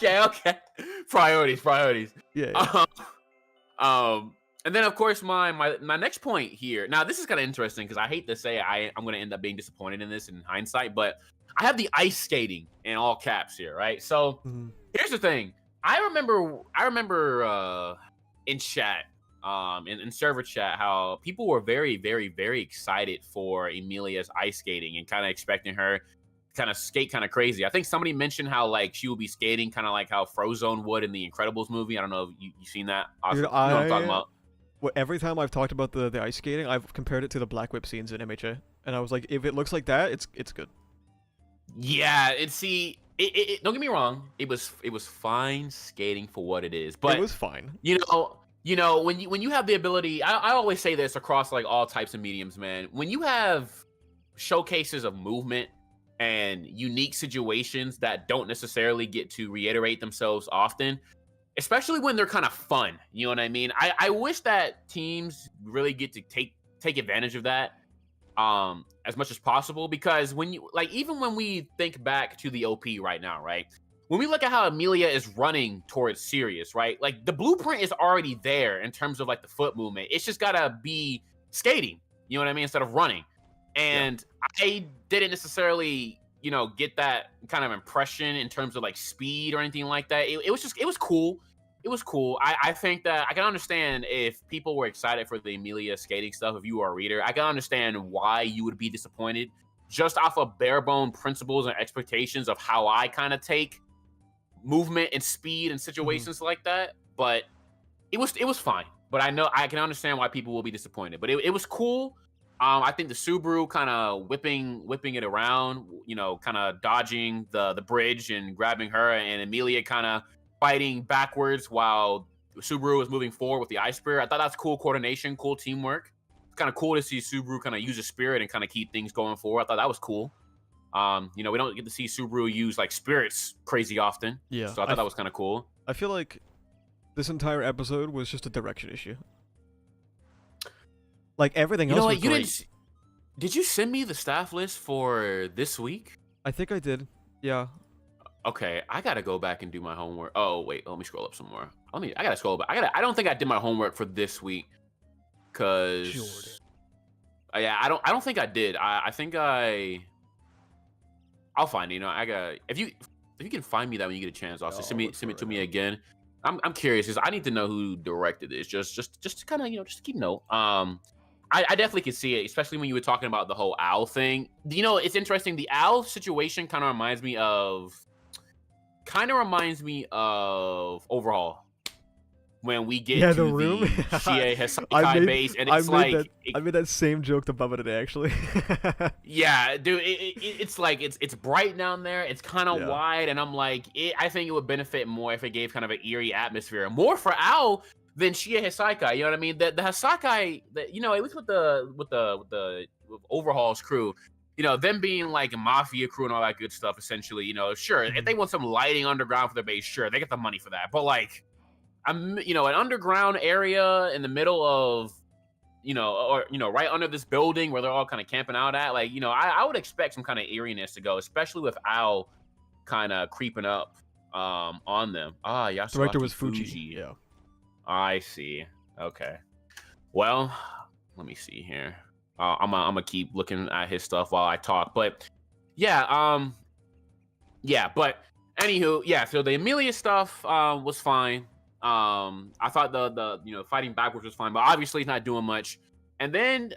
Okay. Priorities.
Yeah.
And then of course my next point here. Now this is kind of interesting because I hate to say I'm going to end up being disappointed in this in hindsight, but I have the ice skating in all caps here, right? So here's the thing. I remember in chat, in server chat, how people were very, very, very excited for Emilia's ice skating and kind of expecting her kind of skate kind of crazy. I think somebody mentioned how like she would be skating kind of like how Frozone would in the Incredibles movie. I don't know if you've seen that. Awesome.
Dude,
You know what I'm talking about.
Every time I've talked about the ice skating, I've compared it to the Black Whip scenes in MHA, and I was like, if it looks like that, it's good.
Yeah, don't get me wrong, it was fine skating for what it is, but
It was fine.
you know when you have the ability, I always say this across like all types of mediums, man. When you have showcases of movement and unique situations that don't necessarily get to reiterate themselves often, especially when they're kind of fun, you know what I mean? I wish that teams really get to take advantage of that as much as possible, because when you like, even when we think back to the OP right now, right? When we look at how Amelia is running towards Sirius, right? Like the blueprint is already there in terms of like the foot movement. It's just gotta be skating, you know what I mean, instead of running. And I didn't necessarily, you know, get that kind of impression in terms of like speed or anything like that. It was cool. It was cool. I think that I can understand if people were excited for the Amelia skating stuff. If you are a reader, I can understand why you would be disappointed just off of bare bone principles and expectations of how I kind of take movement and speed and situations like that. But it was fine. But I know I can understand why people will be disappointed. But it was cool. I think the Subaru kind of whipping it around, you know, kind of dodging the bridge and grabbing her, and Amelia kind of fighting backwards while Subaru was moving forward with the ice spear. I thought that's cool coordination, cool teamwork. It's kind of cool to see Subaru kind of use a spirit and kind of keep things going forward. I thought that was cool. You know, we don't get to see Subaru use like spirits crazy often.
Yeah.
So I thought that was kind of cool.
I feel like this entire episode was just a direction issue. Like everything else was great.
Did you send me the staff list for this week?
I think I did. Yeah.
Okay, I gotta go back and do my homework. Oh wait, let me scroll up some more. I gotta scroll back. I don't think I did my homework for this week, cause yeah, I don't think I did. I think I'll find it. You know, if you can find me that when you get a chance, also send it to me again. I'm curious because I need to know who directed this. Just to kind of, you know, just to keep note. I definitely could see it, especially when you were talking about the whole owl thing. You know, it's interesting. The owl situation kind of reminds me of Overhaul. When we get to
the room,
Shie Hesakai base, and it's
I made that same joke to Bubba today, actually.
Yeah, dude, it's like it's bright down there. It's kind of wide, and I'm like, I think it would benefit more if it gave kind of an eerie atmosphere, more for Owl than Shie Hesakai. You know what I mean? The Hesakai, you know, at least with Overhaul's crew, them being like a mafia crew and all that good stuff, essentially, sure, if they want some lighting underground for their base, sure, they get the money for that. But like, an underground area in the middle of, right under this building where they're all kind of camping out at, like, I would expect some kind of eeriness to go, especially with Al kind of creeping up on them.
Director
Yasuaki
was Fuji. Yeah.
I see. Okay. Well, let me see here. I'm gonna keep looking at his stuff while I talk. But yeah, but anywho, yeah. So the Amelia stuff was fine. I thought the fighting backwards was fine, but obviously he's not doing much. And then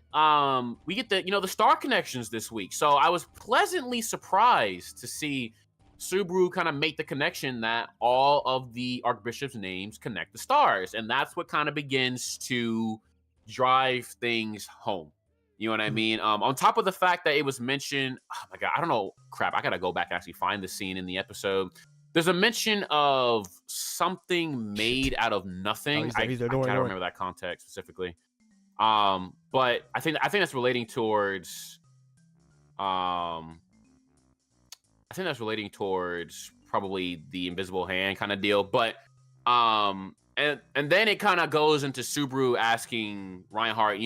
we get the star connections this week. So I was pleasantly surprised to see Subaru kind of make the connection that all of the Archbishop's names connect the stars, and that's what kind of begins to drive things home. You know what I mean? On top of the fact that it was mentioned, oh my god, I don't know, crap, I gotta go back and actually find the scene in the episode. There's a mention of something made out of nothing. I can't remember that context specifically. But I think that's relating towards probably the invisible hand kind of deal. But and then it kind of goes into Subaru asking Reinhardt,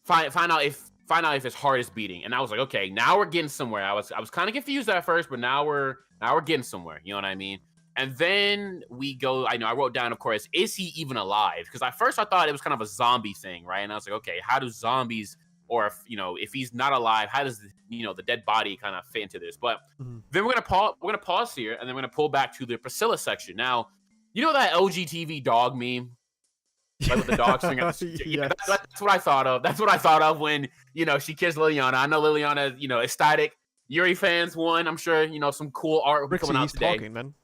find out if his heart is beating. And I was like, okay, now we're getting somewhere. I was kind of confused at first, but now we're getting somewhere. You know what I mean? And then we go, I wrote down, of course, is he even alive? Because at first I thought it was kind of a zombie thing, right? And I was like, okay, how do zombies, or if he's not alive, how does the dead body kind of fit into this? But then we're gonna pause here, and then we're gonna pull back to the Priscilla section. Now, that LGTV dog meme, like with the dog swinging.
Yes.
That's what I thought of. That's what I thought of when she kissed Liliana. I know Liliana, ecstatic. Yuri fans won. I'm sure some cool art will be coming out today.
Talking, man.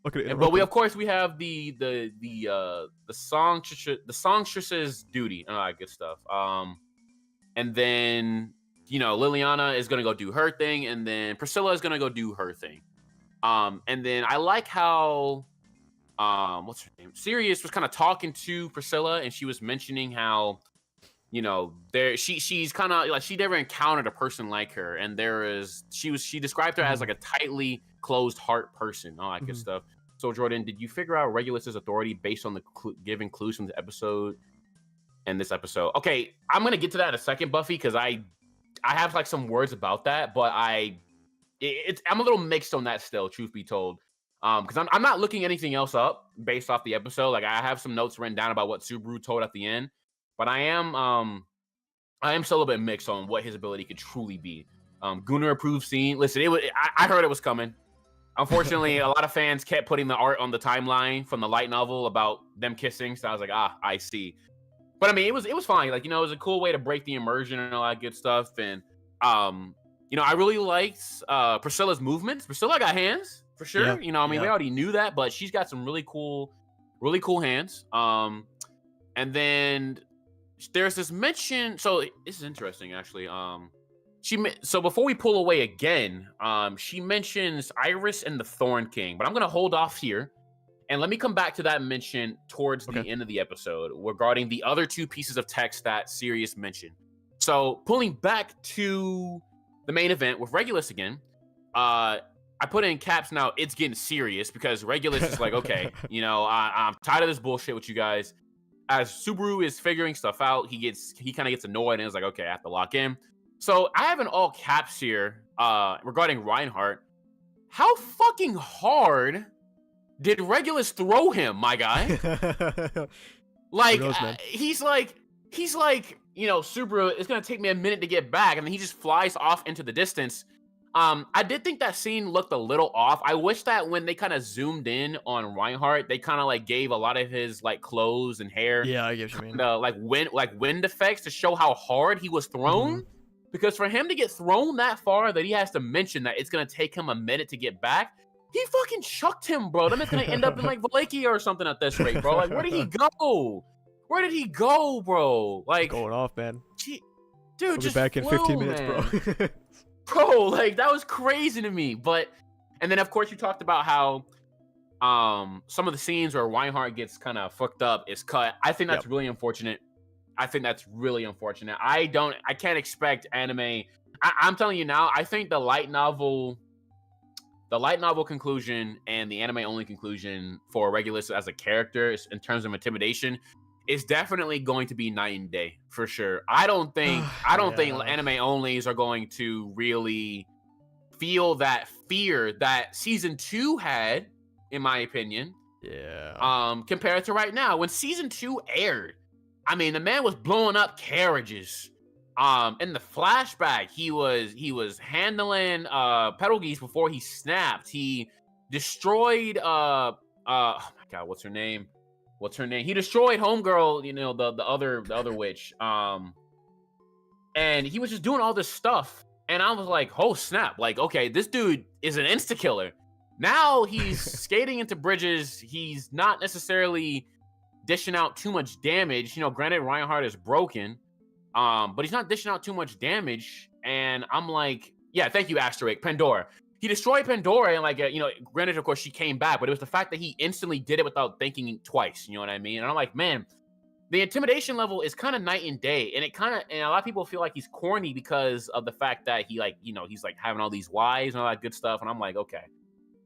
Look at it. But we have the songstress's duty and all that good stuff. And then Liliana is gonna go do her thing, and then Priscilla is gonna go do her thing. And then I like how what's her name? Sirius was kind of talking to Priscilla, and she was mentioning how she's kind of like, she never encountered a person like her, and she described her as like a tightly closed heart person, all that good stuff. So Jordan, did you figure out Regulus's authority based on the given clues from the episode and this episode? Okay, I'm gonna get to that in a second, Buffy, because I have like some words about that, but I'm a little mixed on that still, truth be told. Because I'm not looking anything else up based off the episode. Like, I have some notes written down about what Subaru told at the end, but I am still a bit mixed on what his ability could truly be. Gunnar approved scene. Listen, I heard it was coming. Unfortunately, a lot of fans kept putting the art on the timeline from the light novel about them kissing, so I was like, I see. But I mean, it was fine. Like, it was a cool way to break the immersion and all that good stuff. And I really liked Priscilla's movements. Priscilla got hands. For sure, we already knew that, but she's got some really cool hands. And then there's this mention. So this is interesting, actually. So before we pull away again, she mentions Iris and the Thorn King, but I'm gonna hold off here, and let me come back to that mention towards the end of the episode regarding the other two pieces of text that Sirius mentioned. So pulling back to the main event with Regulus again, I put in caps now, it's getting serious, because Regulus is like, okay, I'm tired of this bullshit with you guys. As Subaru is figuring stuff out, he kind of gets annoyed and is like, okay, I have to lock in. So I have in all caps here regarding Reinhardt. How fucking hard did Regulus throw him, my guy? Like, he's like, Subaru, it's going to take me a minute to get back. And then he just flies off into the distance. I did think that scene looked a little off. I wish that when they kind of zoomed in on Reinhardt, they kind of like gave a lot of his like clothes and hair,
I get what you mean,
like wind effects to show how hard he was thrown. Because for him to get thrown that far, that he has to mention that it's gonna take him a minute to get back, he fucking chucked him, bro. Then it's gonna end up in like Wallachia or something at this rate, bro. Like, where did he go? Where did he go, bro? Like,
going off, man.
Dude,
we'll
just
be back in 15 minutes, bro.
Bro, like, that was crazy to me. And then of course you talked about how some of the scenes where Reinhardt gets kind of fucked up is cut. I think that's really unfortunate. I can't expect anime. I'm telling you now, I think the light novel conclusion and the anime only conclusion for Regulus as a character in terms of intimidation is definitely going to be night and day for sure. I don't think
Yeah.
anime onlys are going to really feel that fear that season 2 had, in my opinion,
Yeah.
compared to right now. When season 2 aired, I mean, the man was blowing up carriages. In the flashback, he was handling Pedal Geese before he snapped. He destroyed oh my god, what's her name? What's her name? He destroyed Homegirl, the other witch. And he was just doing all this stuff. And I was like, oh snap. Like, okay, this dude is an insta killer. Now he's skating into bridges. He's not necessarily dishing out too much damage. Granted, Reinhardt is broken, but he's not dishing out too much damage. And I'm like, yeah, thank you, Asterisk. Pandora. He destroyed Pandora, and granted, of course, she came back, but it was the fact that he instantly did it without thinking twice. You know what I mean? And I'm like, man, the intimidation level is kind of night and day, and and a lot of people feel like he's corny because of the fact that he's like having all these wives and all that good stuff. And I'm like, okay,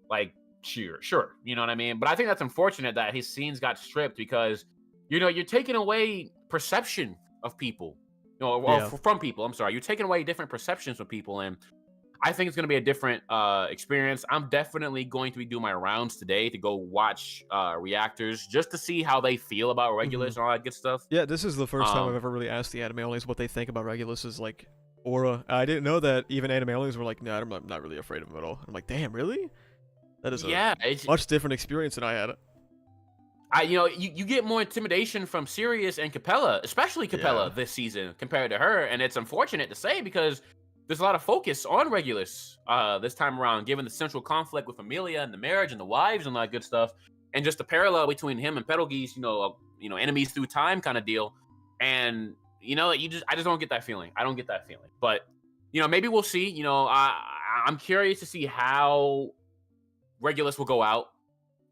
like sure, you know what I mean? But I think that's unfortunate that his scenes got stripped because you're taking away perception of people, or
Yeah.
from people. I'm sorry, you're taking away different perceptions from people, and I think it's going to be a different experience. I'm definitely going to be doing my rounds today to go watch reactors just to see how they feel about Regulus and all that good stuff.
Yeah, this is the first time I've
Um,
ever really asked the anime onlys what they think about Regulus's like aura. I didn't know that even anime onlys were like, no, I'm not really afraid of him at all. I'm like, damn, really? That is a
yeah,
much different experience than I had.
you get more intimidation from Sirius and Capella, especially Capella
Yeah.
this season compared to her, and it's unfortunate to say because there's a lot of focus on Regulus this time around, given the central conflict with Amelia and the marriage and the wives and all that good stuff, and just the parallel between him and Petalgeese, enemies through time kind of deal, and I just don't get that feeling. I don't get that feeling, but maybe we'll see. I'm curious to see how Regulus will go out.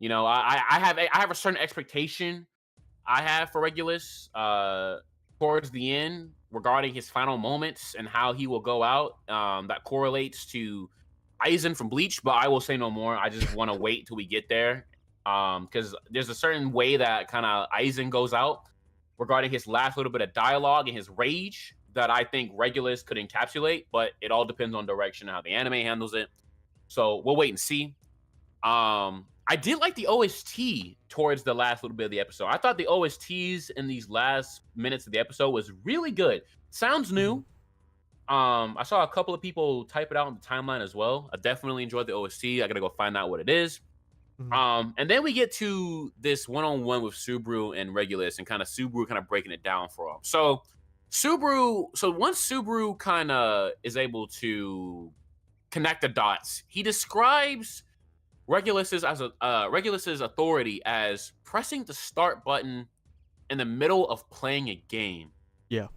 I have a certain expectation I have for Regulus towards the end regarding his final moments and how he will go out. That correlates to Aizen from Bleach, but I will say no more. I just want to wait till we get there because there's a certain way that kind of Aizen goes out regarding his last little bit of dialogue and his rage that I think Regulus could encapsulate, but it all depends on direction and how the anime handles it. So we'll wait and see. I did like the OST towards the last little bit of the episode. I thought the OSTs in these last minutes of the episode was really good. Sounds new. I saw a couple of people type it out on the timeline as well. I definitely enjoyed the OST. I gotta go find out what it is. And then we get to this one-on-one with Subaru and Regulus, and kind of Subaru kind of breaking it down for him. So once Subaru kind of is able to connect the dots, he describes Regulus's authority as pressing the start button in the middle of playing a game.
Yeah.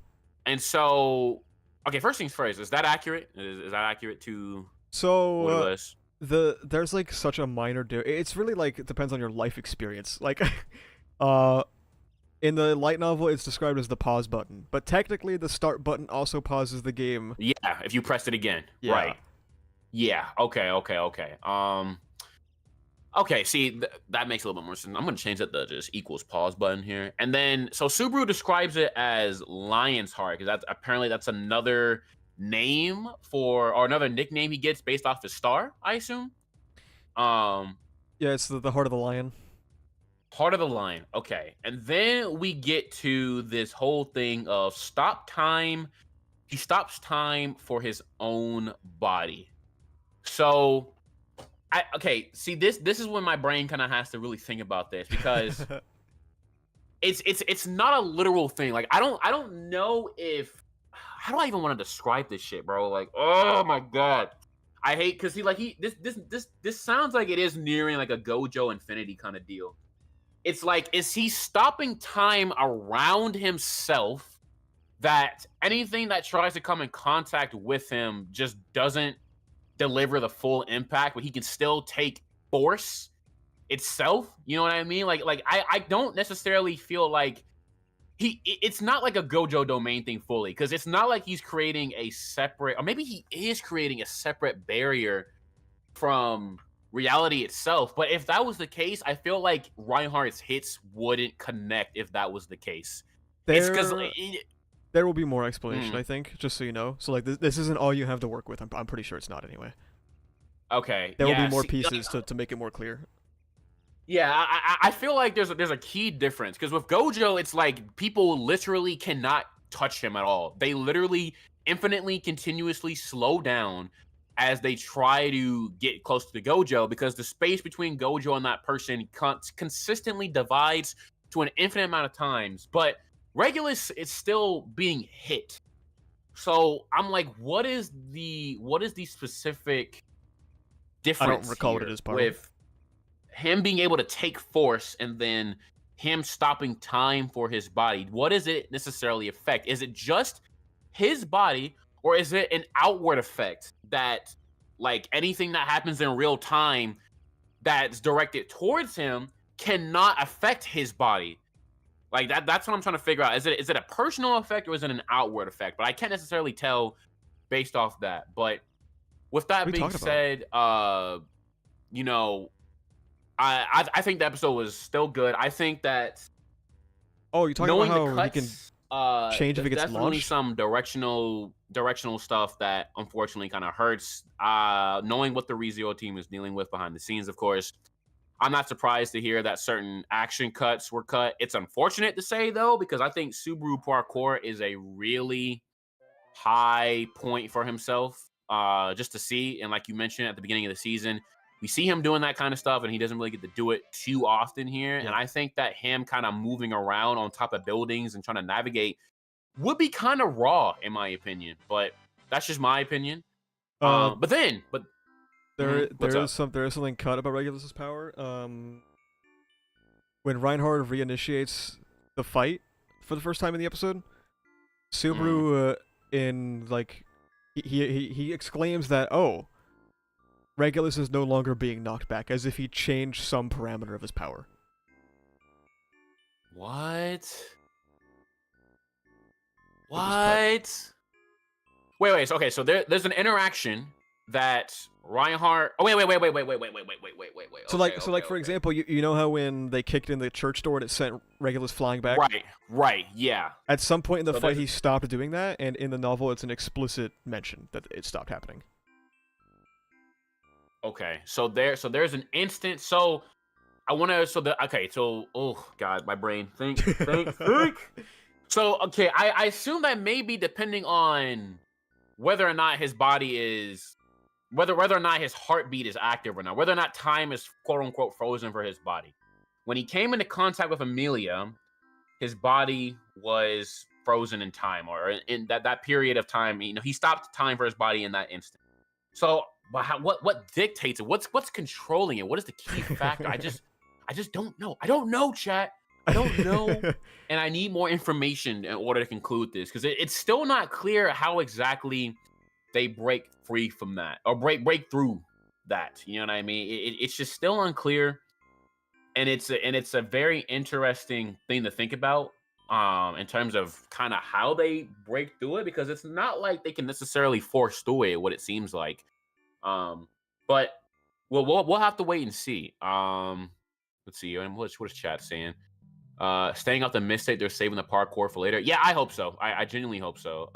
And so, okay, first things first, is that accurate? Is that accurate to
So
what it was?
there's like such a minor it's really like it depends on your life experience. Like in the light novel it's described as the pause button, but technically the start button also pauses the game.
Yeah, if you pressed it again.
Yeah.
Right. Yeah. Okay. Okay, see, that makes a little bit more sense. I'm going to change that to just equals pause button here. And then, so Subaru describes it as Lion's Heart, because that's another name or another nickname he gets based off his star, I assume.
Yeah, it's the heart of the lion.
Heart of the Lion. Okay. And then we get to this whole thing of stop time. He stops time for his own body. So... okay, see this is when my brain kind of has to really think about this because it's not a literal thing. Like I don't know if how do I even want to describe this shit, bro? Like, oh my god. I hate cuz this sounds like it is nearing like a Gojo Infinity kind of deal. It's like, is he stopping time around himself that anything that tries to come in contact with him just doesn't deliver the full impact, but he can still take force itself? You know what I mean? Like I don't necessarily feel like it's not like a Gojo domain thing fully, because it's not like he's creating a separate, or maybe he is creating a separate barrier from reality itself. But if that was the case, I feel like Reinhardt's hits wouldn't connect if that was the case. It's because
There will be more explanation, I think, just so you know. So like this isn't all you have to work with. I'm pretty sure it's not anyway.
okay,
There will
yeah,
be more
see,
pieces to make it more clear.
yeah, I feel like there's a key difference, because with Gojo, it's like people literally cannot touch him at all. They literally infinitely continuously slow down as they try to get close to the Gojo, because the space between Gojo and that person consistently divides to an infinite amount of times. But Regulus is still being hit. So I'm like, what is the specific
I don't
difference
recall what it
here
is, Paro.
with him being able to take force and then him stopping time for his body? What does it necessarily affect? Is it just his body, or is it an outward effect that, like, anything that happens in real time that's directed towards him cannot affect his body? Like that's what I'm trying to figure out. Is it a personal effect, or is it an outward effect? But I can't necessarily tell based off that. But with
What are
that
you
being
talking about?
said, you know, I think the episode was still good. I think that
Oh, you're talking about
knowing the
how he can
cuts,
change if
there's
he gets
definitely
launched?
some directional stuff that unfortunately kind of hurts. Knowing what the Rizio team is dealing with behind the scenes, of course, I'm not surprised to hear that certain action cuts were cut. It's unfortunate to say, though, because I think Subaru Parkour is a really high point for himself, just to see. And like you mentioned at the beginning of the season, we see him doing that kind of stuff, and he doesn't really get to do it too often here. And
Yeah.
I think that him kind of moving around on top of buildings and trying to navigate would be kind of raw, in my opinion. But that's just my opinion.
Uh,
But what's up?
there is something cut about Regulus's power. When Reinhardt reinitiates the fight for the first time in the episode,
Mm.
Subaru in like he exclaims that, oh, Regulus is no longer being knocked back, as if he changed some parameter of his power.
What?
It was cut.
What? Wait. So, okay, so there's an interaction that Reinhardt. Oh, wait.
So like for example, you know how when they kicked in the church door and it sent Regulus flying back?
Right, yeah.
At some point in the
So
fight,
there's
he stopped doing that, and in the novel, it's an explicit mention that it stopped happening.
okay. So there's an instant. So I want to. So the okay. So oh god, my brain. Think. So okay, I assume that maybe depending on whether or not his body is whether or not his heartbeat is active or not, whether or not time is quote unquote frozen for his body. When he came into contact with Amelia, his body was frozen in time, or in that period of time. You know, he stopped time for his body in that instant. So, but what dictates it? What's controlling it? What is the key factor? I just don't know. I don't know, chat. I don't know, and I need more information in order to conclude this, because it's still not clear how exactly they break free from that, or break through that. You know what I mean? It's just still unclear, and it's a very interesting thing to think about, in terms of kind of how they break through it, because it's not like they can necessarily force through it, what it seems like. But we'll have to wait and see. Let's see. What is chat saying? Staying out the mistake, they're saving the parkour for later. Yeah, I hope so. I genuinely hope so.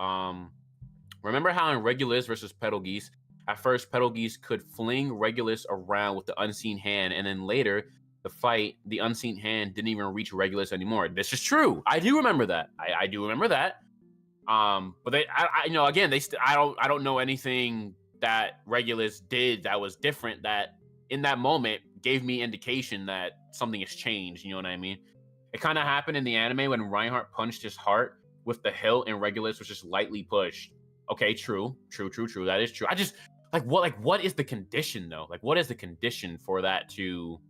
Remember how in Regulus versus Pedal Geese, at first Pedal Geese could fling Regulus around with the unseen hand, and then later the fight, the unseen hand didn't even reach Regulus anymore. This is true. I do remember that. I do remember that. But I you know, again, I don't know anything that Regulus did that was different, that in that moment gave me indication that something has changed. You know what I mean? It kind of happened in the anime when Reinhardt punched his heart with the hilt and Regulus was just lightly pushed. Okay, true. That is true. I just what is the condition though? Like, what is the condition for that to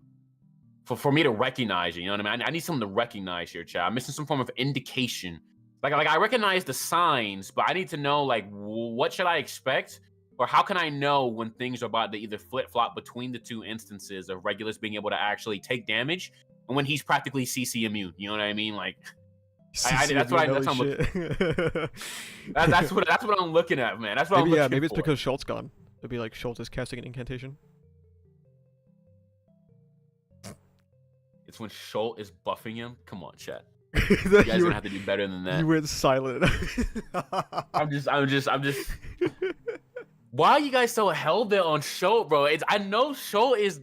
for me to recognize it? You know what I mean? I need something to recognize here, chat. I'm missing some form of indication. Like I recognize the signs, but I need to know, like, what should I expect, or how can I know when things are about to either flip flop between the two instances of Regulus being able to actually take damage and when he's practically CC immune. You know what I mean? Like, That's what I'm looking. That's what I'm looking at, man. That's what I'm looking for.
Maybe it's because Schultz gone. It'd be like Schultz is casting an incantation.
It's when Schultz is buffing him. Come on, chat. You guys gonna have to do better than that.
You went silent.
I'm just. Why are you guys so hell bent on Schultz, bro? I know Schultz is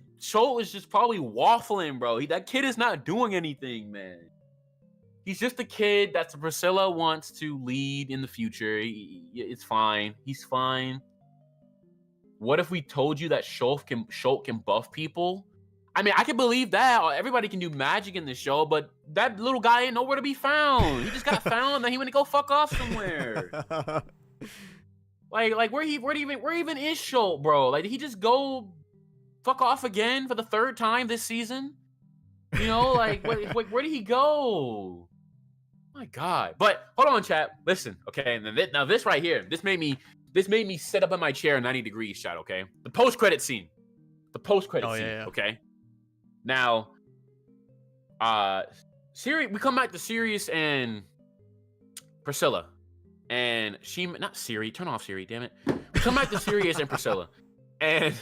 just probably waffling, bro. That kid is not doing anything, man. He's just a kid that Priscilla wants to lead in the future. It's fine. He's fine. What if we told you that Schultz can buff people? I mean, I can believe that. Everybody can do magic in this show, but that little guy ain't nowhere to be found. He just got found, and he went to go fuck off somewhere. Like where even is Schultz, bro? Like, did he just go fuck off again for the third time this season? You know, like where did he go? My God. But hold on, chat. Listen, okay. Now this right here, this made me sit up in my chair 90 degrees, chat. Okay. The post-credit scene.
Yeah.
Okay. Now, we come back to Sirius and Priscilla, and not Siri. Turn off Siri, damn it. We come back to Sirius and Priscilla, and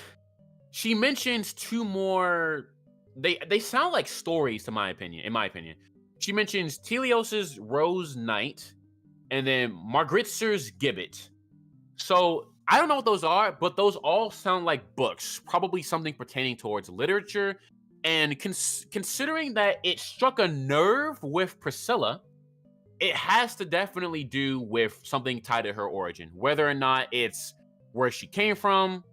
she mentions two more. They sound like stories, in my opinion. She mentions Telios's Rose Knight, and then Margritzer's Gibbet. So I don't know what those are, but those all sound like books, probably something pertaining towards literature. And considering that it struck a nerve with Priscilla, it has to definitely do with something tied to her origin, whether or not it's where she came from,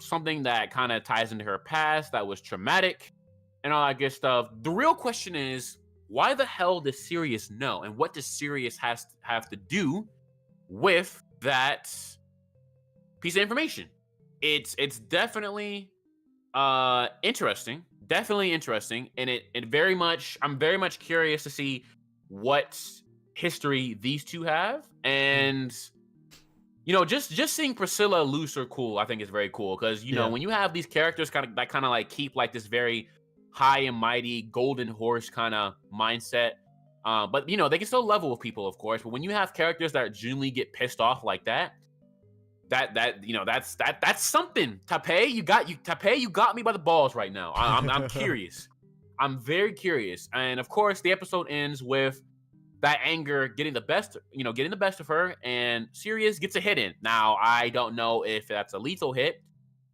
something that kind of ties into her past that was traumatic, and all that good stuff. The real question is, why the hell does Sirius know, and what does Sirius have to do with that piece of information? It's definitely interesting, and I'm very much curious to see what history these two have, and just seeing Priscilla loose or cool, I think is very cool, because know when you have these characters kind of like keep like this very high and mighty golden horse kind of mindset, but they can still level with people, of course. But when you have characters that genuinely get pissed off like that, that's something. Tape, you got me by the balls right now. I'm curious. I'm very curious. And of course, the episode ends with that anger getting the best of her, and Sirius gets a hit in. Now, I don't know if that's a lethal hit.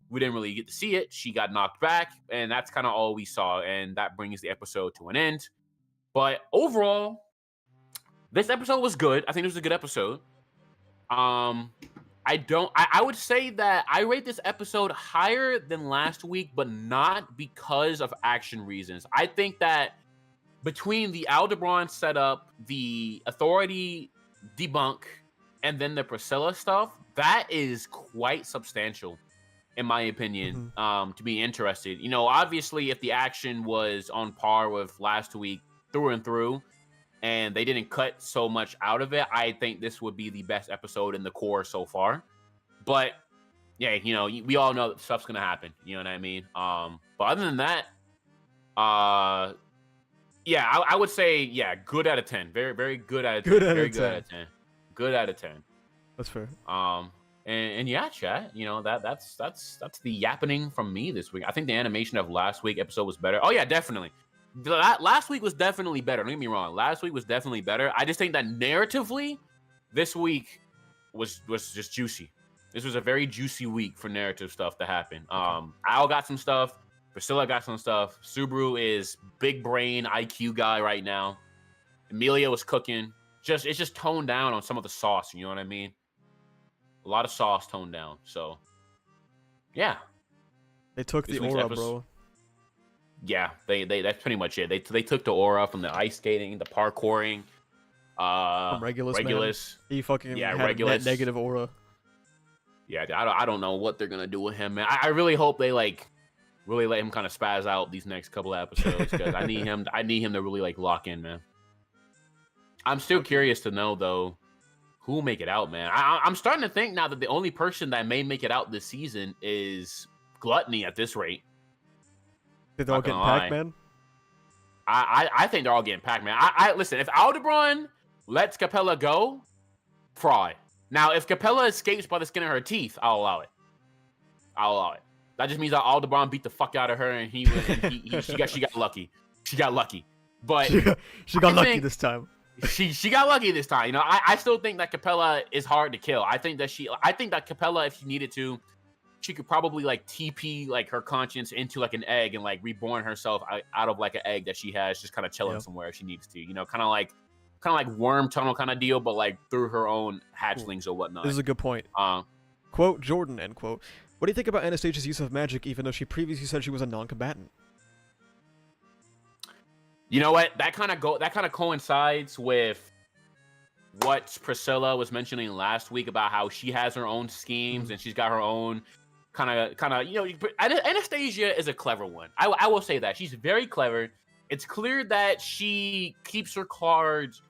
We didn't really get to see it. She got knocked back, and that's kind of all we saw, and that brings the episode to an end. But overall, this episode was good. I think it was a good episode. I would say that I rate this episode higher than last week, but not because of action reasons. I think that between the Aldebaran setup, the Authority debunk, and then the Priscilla stuff, that is quite substantial, in my opinion, to be interested. Obviously, if the action was on par with last week through and through, and they didn't cut so much out of it, I think this would be the best episode in the core so far. But yeah, we all know that stuff's gonna happen. You know what I mean? But other than that, yeah, I would say, yeah, good out of 10. Very, very good out of 10. Good out of 10. Good out of 10.
That's fair.
And yeah, chat. That's the yappening from me this week. I think the animation of last week's episode was better. Oh yeah, definitely. Last week was definitely better. Don't get me wrong. Last week was definitely better. I just think that narratively, this week was just juicy. This was a very juicy week for narrative stuff to happen. Al got some stuff. Priscilla got some stuff. Subaru is big brain IQ guy right now. Emilia was cooking. It's just toned down on some of the sauce. You know what I mean? A lot of sauce toned down. So, yeah.
They took the aura, bro.
Yeah, that's pretty much it. They took the aura from the ice skating, the parkouring,
from Regulus. He fucking had that negative aura.
Yeah, I don't know what they're gonna do with him, man. I really hope they really let him kind of spaz out these next couple of episodes, because I need him to really lock in, man. I'm still curious to know though who will make it out, man. I'm starting to think now that the only person that may make it out this season is Gluttony at this rate.
Did they all get Pac-Man?
I think they're all getting packed, man. I listen. If Aldebaran lets Capella go, fraud. Now, if Capella escapes by the skin of her teeth, I'll allow it. I'll allow it. That just means that Aldebaran beat the fuck out of her, and she got lucky. She got lucky. But
she got lucky this time.
She got lucky this time. You know, I still think that Capella is hard to kill. I think that Capella, if she needed to, she could probably like TP like her conscience into like an egg and like reborn herself out of like an egg that she has just kind of chilling somewhere if she needs to. You know, kind of like worm tunnel kind of deal, but like through her own hatchlings or whatnot.
This is a good point. Quote Jordan, end quote. What do you think about Anastasia's use of magic, even though she previously said she was a non-combatant?
You know what? That kind of coincides with what Priscilla was mentioning last week about how she has her own schemes and she's got her own kind of. You know, Anastasia is a clever one. I will say that she's very clever. It's clear that she keeps her cards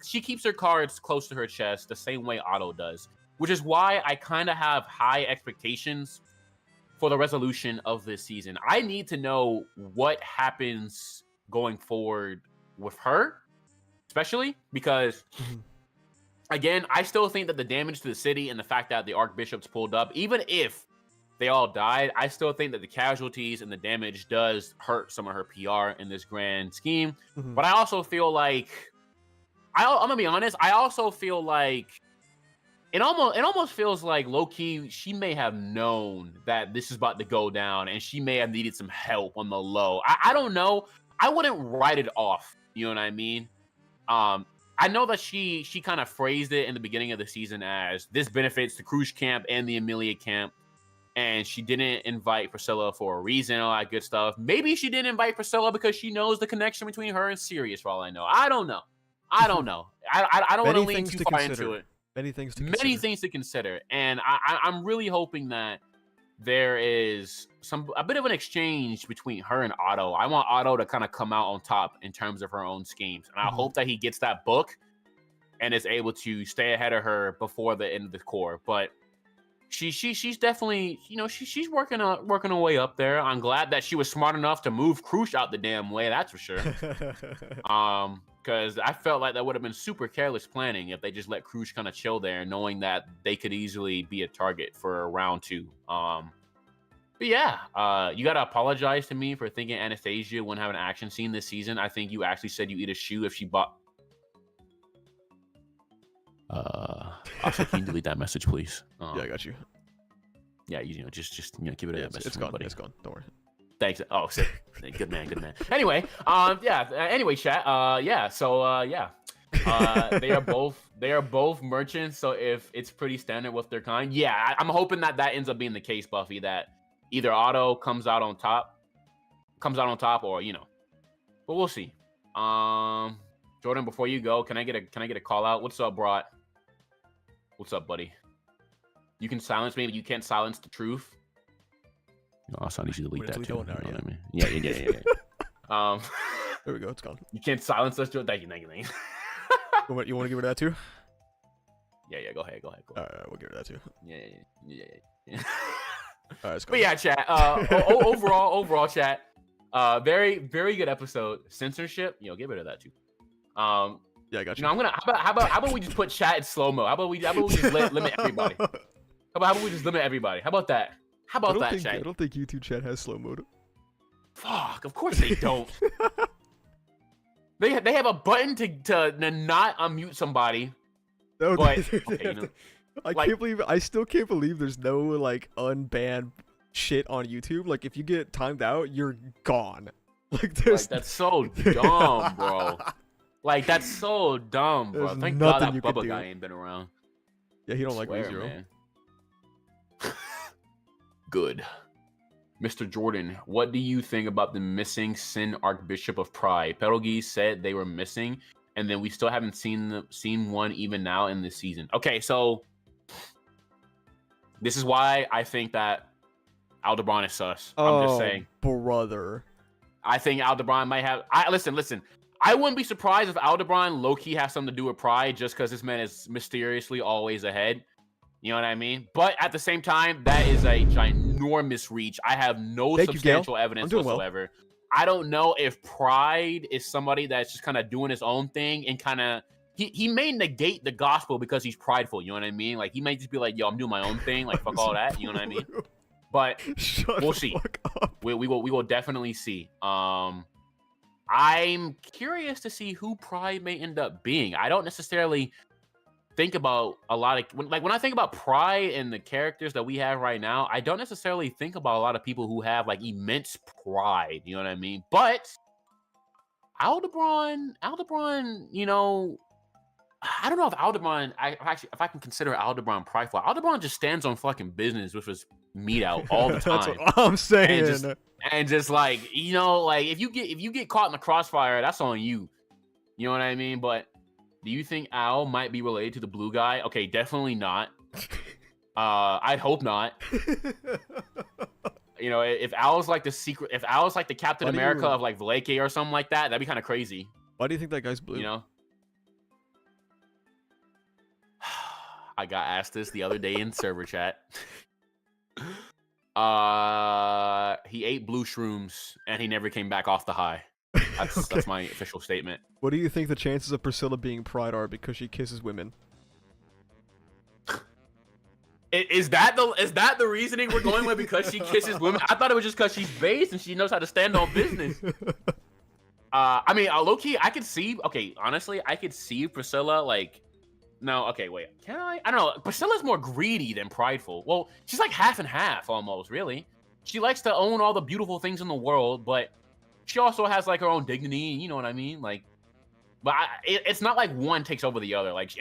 close to her chest the same way Otto does, which is why I kind of have high expectations for the resolution of this season. I need to know what happens going forward with her, especially because, again, I still think that the damage to the city and the fact that the Archbishops pulled up, even if they all died, I still think that the casualties and the damage does hurt some of her PR in this grand scheme. But I also feel like, I'm gonna be honest, I also feel like it almost feels like low-key she may have known that this is about to go down and she may have needed some help on the low. I don't know. I wouldn't write it off. You know what I mean? I know that she kind of phrased it in the beginning of the season as this benefits the Cruise camp and the Amelia camp. And she didn't invite Priscilla for a reason, all that good stuff. Maybe she didn't invite Priscilla because she knows the connection between her and Sirius, for all I know. I don't know. I don't want to lean too far into it.
Many things to consider. And I'm really hoping that there is a bit of an exchange between her and Otto. I want Otto to kind of come out on top in terms of her own schemes. And I hope that he gets that book and is able to stay ahead of her before the end of the core. But she's definitely, you know, she's working her way up there. I'm glad that she was smart enough to move Krush out the damn way, that's for sure. Because I felt like that would have been super careless planning if they just let Krush kind of chill there, knowing that they could easily be a target for round 2. But yeah, you gotta apologize to me for thinking Anastasia wouldn't have an action scene this season. I think you actually said you eat a shoe if she bought. Also, can you delete that message, please? Yeah, I got you.
Yeah, you know, just give it a message.
It's gone.
Buddy.
It's gone. Don't worry.
Thanks. Oh, sick. Good man. Anyway, yeah. Anyway, chat. Yeah. So, yeah. They are both merchants. So if it's pretty standard with their kind, yeah, I'm hoping that ends up being the case, Buffy. That either Otto comes out on top, or you know, but we'll see. Jordan, before you go, can I get a call out? What's up, Brat? What's up, buddy? You can silence me, but you can't silence the truth. No, also, I need you to delete that too. You know what I mean? Yeah.
There we go. It's gone.
You can't silence us, Jordan. Thank you.
You want to give her that too?
Yeah. Go ahead.
All right, we'll give her that too.
Yeah.
All right, it's gone.
But yeah, chat. Overall, chat. Very, very good episode. Censorship, get rid of that too.
Yeah, I got you.
I'm gonna. How about we just put chat in slow mo? How about we just limit everybody? How about we just limit everybody? How about that? Chat?
I don't think YouTube chat has slow mode.
Fuck, of course they don't. They have a button to not unmute somebody.
No,
but
I still can't believe there's no like unbanned shit on YouTube. Like if you get timed out, you're gone.
That's so dumb, bro. Like that's so dumb, bro. Thank God that Bubba guy ain't been around.
Yeah, he don't like Zero.
Man. Good. Mr. Jordan, what do you think about the missing Sin Archbishop of Pride? Pedalgeese said they were missing, and then we still haven't seen one even now in this season. Okay, so this is why I think that Aldebaran is sus. I'm just saying.
Brother.
I think Aldebaran might have... Listen. I wouldn't be surprised if Aldebaran low-key has something to do with Pride just because this man is mysteriously always ahead. You know what I mean? But at the same time, that is a ginormous reach. I have no substantial evidence whatsoever. I don't know if Pride is somebody that's just kind of doing his own thing and kind of he may negate the gospel because he's prideful. You know what I mean? Like he may just be like, "Yo, I'm doing my own thing. Like fuck all that." You know what I mean? But we'll see. We will definitely see. I'm curious to see who Pride may end up being. I don't necessarily think about a lot of when I think about Pride and the characters that we have right now, I don't necessarily think about a lot of people who have like immense pride. You know what I mean? But Aldebaran, you know, I don't know if Aldebaran, if I can consider Aldebaran prideful. Aldebaran just stands on fucking business with his meat out all the time.
That's what I'm saying.
And just like, you know, like if you get caught in the crossfire, that's on you. You know what I mean? But do you think Al might be related to the blue guy? Okay, definitely not. I'd hope not. You know, if Al's like the Captain America of like Valeke or something like that, that'd be kind of crazy.
Why do you think that guy's blue?
You know? I got asked this the other day in server chat. He ate blue shrooms and he never came back off the high. That's my official statement.
What do you think the chances of Priscilla being Pride are because she kisses women?
Is that the reasoning we're going with because she kisses women? I thought it was just because she's based and she knows how to stand on business. I mean, low key, I could see. Okay, honestly, I could see Priscilla like. No, okay, wait. Can I? I don't know. Priscilla's more greedy than prideful. Well, she's like half and half almost. Really, she likes to own all the beautiful things in the world, but she also has like her own dignity. You know what I mean? Like, but it's not like one takes over the other. Like,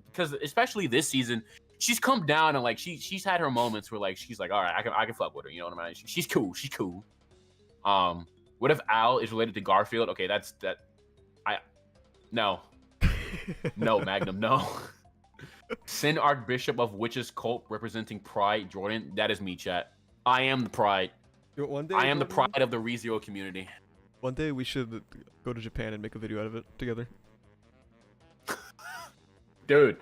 because especially this season, she's come down and like she's had her moments where like she's like, all right, I can fuck with her. You know what I mean? She's cool. She's cool. What if Al is related to Garfield? Okay, no. No, Magnum, no. Sin Archbishop of Witches Cult representing Pride, Jordan. That is me, chat. I am the Pride.
One day,
I am the Pride of the ReZero community.
One day we should go to Japan and make a video out of it together.
Dude,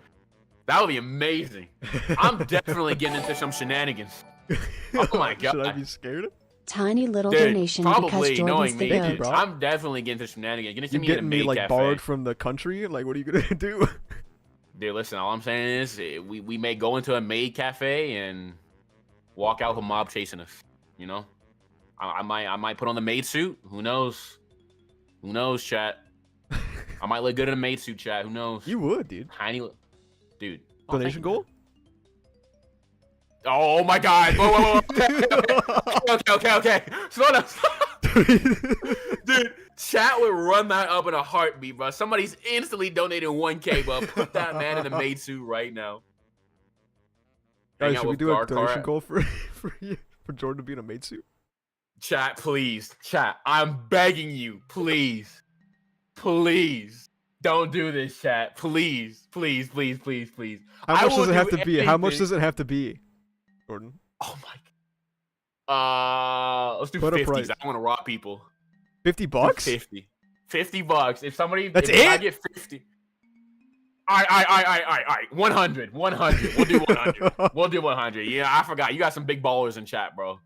that would be amazing. I'm definitely getting into some shenanigans. Oh my god.
Should I be scared?
Tiny little donation because Jordan's the goat.
Dude, I'm definitely getting to shenanigans.
You getting me like barred from the country? Like, what are you gonna do?
Dude, listen. All I'm saying is we may go into a maid cafe and walk out with a mob chasing us. You know, I might put on the maid suit. Who knows? Who knows, chat? I might look good in a maid suit, chat. Who knows?
You would, dude.
Tiny, dude.
Donation goal?
Oh my god. Whoa. Okay. Slow down. Dude, chat would run that up in a heartbeat, bro. Somebody's instantly donating 1K, bro. Put that man in a maid suit right now.
Guys, should we do a donation goal for Jordan to be in a maid suit?
Chat, please. Chat, I'm begging you. Please. Don't do this, chat. Please.
How much does it have to be? How much does it have to be, Jordan?
Oh my god. Let's do 50s. I want to rob people.
$50?
$50. If I get 50. All right. 100. We'll do 100. Yeah, I forgot. You got some big ballers in chat, bro.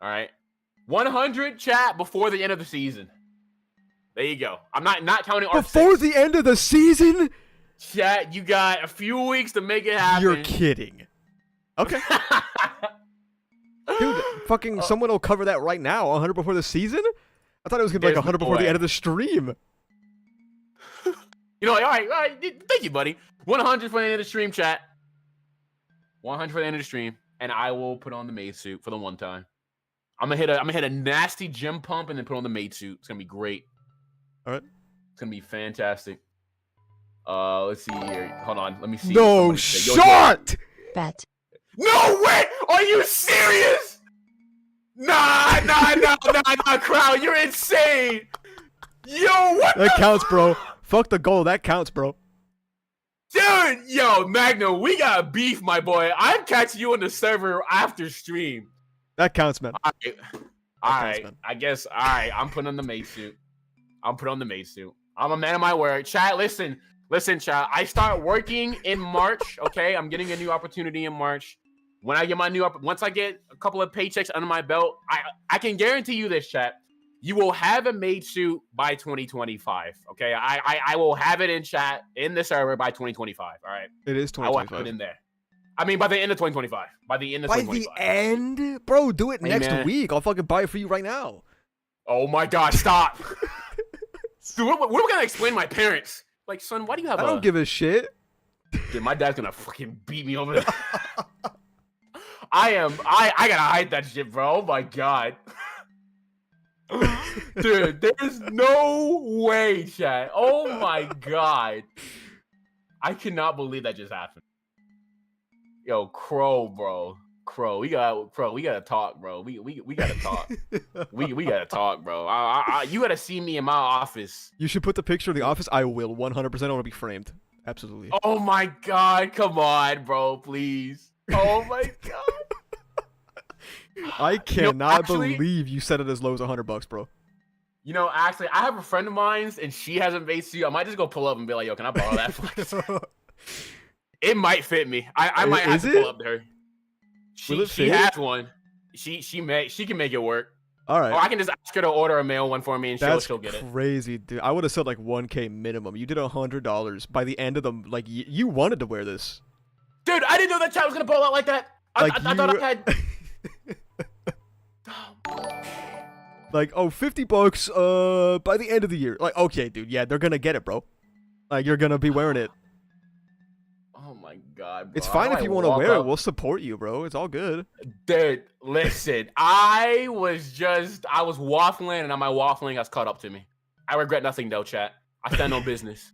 All right. 100 chat before the end of the season. There you go. I'm not counting
before the end of the season.
Chat, you got a few weeks to make it happen.
You're kidding. Okay. Dude, fucking someone will cover that right now. 100 before the season? I thought it was gonna be like 100 before the end of the stream.
You know, all right. Thank you, buddy. 100 for the end of the stream, chat. 100 for the end of the stream, and I will put on the maid suit for the one time. I'm gonna hit a nasty gym pump and then put on the maid suit. It's gonna be great.
All right.
It's gonna be fantastic. Let's see here. Hold on. Let me see.
No shot!
Bet.
No way! Are you serious? Nah, crowd. You're insane. Yo, what?
That counts, bro. Fuck the goal. That counts, bro.
Dude, yo, Magnum, we got beef, my boy. I'm catching you on the server after stream.
That counts, man.
All right. I guess. All right. I'm putting on the maid suit. I'm a man of my word. Chat, listen, chat. I start working in March. Okay, I'm getting a new opportunity in March. When I get my new once I get a couple of paychecks under my belt, I can guarantee you this, chat. You will have a maid suit by 2025. Okay, I will have it in chat in the server by 2025. All right,
it is 2025.
I will have it in there. I mean, by the end of 2025. By the end of 2025.
By the end, bro, do it next week. I'll fucking buy it for you right now.
Oh my god, stop! Dude, what are we gonna explain to my parents? Like, son, why do you have?
I don't give a shit.
Dude, my dad's gonna fucking beat me over there. I gotta hide that shit, bro. Oh my god. Dude, there's no way, chat. Oh my god. I cannot believe that just happened. Yo, Crow, bro. Crow, we gotta talk, bro. We gotta talk. we gotta talk, bro. You gotta see me in my office.
You should put the picture of the office. I will 100%. I want to be framed. Absolutely.
Oh my god, come on, bro, please. Oh my god.
I cannot believe you set it as low as $100, bro.
You know, actually, I have a friend of mine, and she has a base suit. I might just go pull up and be like, yo, can I borrow that flex? It might fit me. I might have to pull up to her. She has one. She can make it work.
All right.
Or I can just ask her to order a mail one for me, and she'll get it.
That's crazy, dude. I would have said like 1K minimum. You did $100 by the end of the you wanted to wear this.
Dude, I didn't know that chat was gonna pull out like that. I thought I had.
Like, oh, $50 by the end of the year. Like, okay, dude, yeah, they're gonna get it, bro. Like, you're gonna be wearing it.
Oh my god, bro.
It's fine if you want to wear it. We'll support you, bro. It's all good.
Dude, listen, I was waffling, and on my waffling has caught up to me. I regret nothing, though, chat. I stand on business.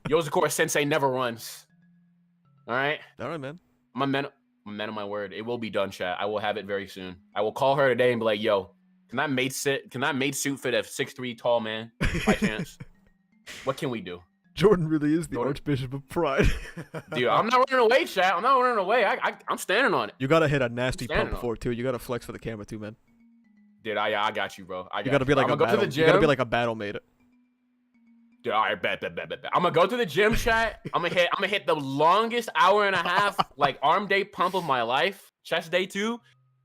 Yozakura Sensei never runs. All right,
man.
I'm a man of my word. It will be done, chat. I will have it very soon. I will call her today and be like, yo, can that maid suit fit a 6'3" tall man by chance? What can we do?
Jordan really is the Archbishop of Pride.
Dude, I'm not running away, chat. I'm not running away. I'm standing on it.
You gotta hit a nasty pump before too. You gotta flex for the camera too, man.
Dude, I got you, bro.
You gotta be like a battle. You gotta be like a battle mate.
Dude, all right, bet. I'm gonna go to the gym, chat. I'm gonna hit the longest hour and a half like arm day pump of my life. Chest day 2.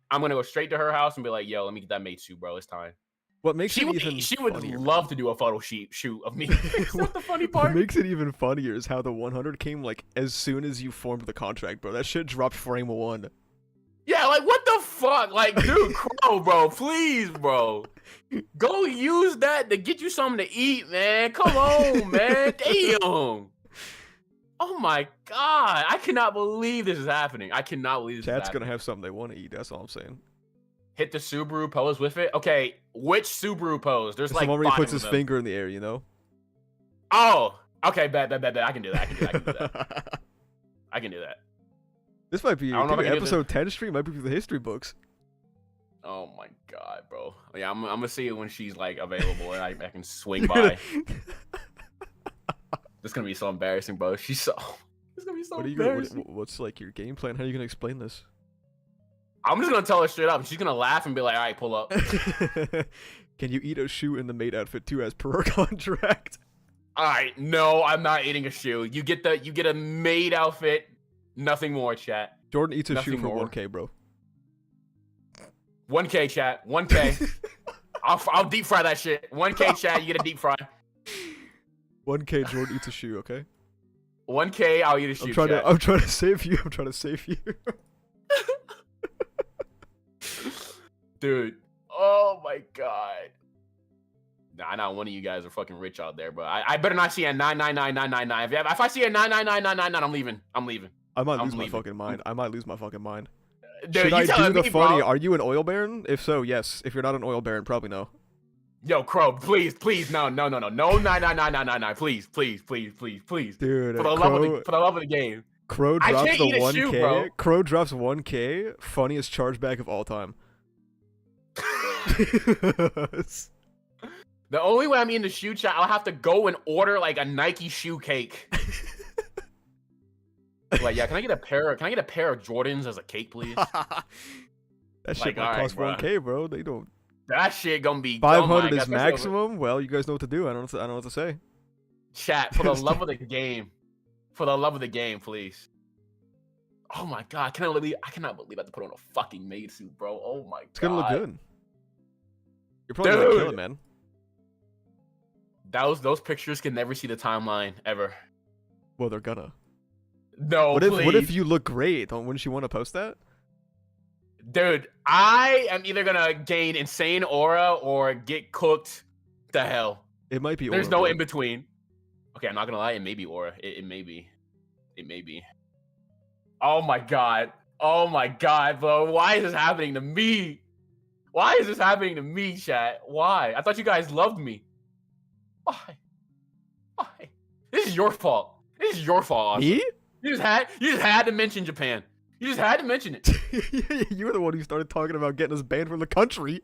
I'm gonna go straight to her house and be like, yo, let me get that maid suit, bro. It's time.
What makes
she would
funnier,
love to do a photo shoot of me. That's the funny part.
What makes it even funnier is how the 100 came like as soon as you formed the contract, bro. That shit dropped frame 1.
Yeah, like what the fuck? Like, dude, Crow, bro, please, bro. Go use that to get you something to eat, man. Come on, man. Damn. Oh my god. I cannot believe this is happening. I cannot believe this is happening.
Chat's gonna have something they want to eat. That's all I'm saying.
Hit the Subaru pose with it. Okay, which Subaru pose? There's like
the one where he puts his finger in the air, you know?
Oh, okay, bet. I can do that. I can do that.
This might be episode 10 stream. Might be for the history books.
Oh my god, bro. Yeah, I'm gonna see it when she's like available and I can swing by. This is gonna be so embarrassing, bro. It's gonna be so embarrassing.
What's like your game plan? How are you gonna explain this?
I'm just gonna tell her straight up. She's gonna laugh and be like, "All right, pull up."
Can you eat a shoe in the maid outfit too, as per our contract?
All right, no, I'm not eating a shoe. You get a maid outfit, nothing more, chat.
Jordan eats a shoe for 1K, bro.
1K, chat. 1K. I'll deep fry that shit. 1K, chat. You get a deep fry.
1K, Jordan eats a shoe. Okay.
1K, I'll eat a shoe.
I'm trying to save you. I'm trying to save you.
Dude, oh my god. Nah, not one of you guys are fucking rich out there, bro. I better not see a 99999. If I see a 99999, I'm leaving.
I might lose my fucking mind.
Dude,
should I do the funny? Are you an oil baron? If so, yes. If you're not an oil baron, probably no.
Yo, Crow, please, no, 99999, please. Dude, for the love of the game.
Crow drops the 1K. Crow drops 1K. Funniest chargeback of all time.
The only way I'm eating the shoe, chat, I'll have to go and order like a Nike shoe cake. Like, yeah, can I get a pair of Jordans as a cake, please?
That shit might cost 1K, bro. They don't.
That shit gonna be
500 is maximum. Well, you guys know what to do. I don't know what to say.
Chat, for the love of the game. For the love of the game, please. Oh my god, I cannot believe I have to put on a fucking maid suit, bro. Oh my god.
It's gonna look good. You're probably gonna kill it, man.
Those pictures can never see the timeline ever.
Well, they're gonna.
No,
what
please.
What if you look great? Wouldn't you want to post that?
Dude, I am either gonna gain insane aura or get cooked to hell.
It might be.
There's
aura,
no
bro.
in between. Okay, I'm not gonna lie. It may be aura. It may be. It may be. Oh my god. Oh my god, bro. Why is this happening to me? Why is this happening to me, chat? Why? I thought you guys loved me. Why? Why? This is your fault. This is your fault. Austin.
Me?
You just had to mention Japan. You just had to mention it.
You're the one who started talking about getting us banned from the country.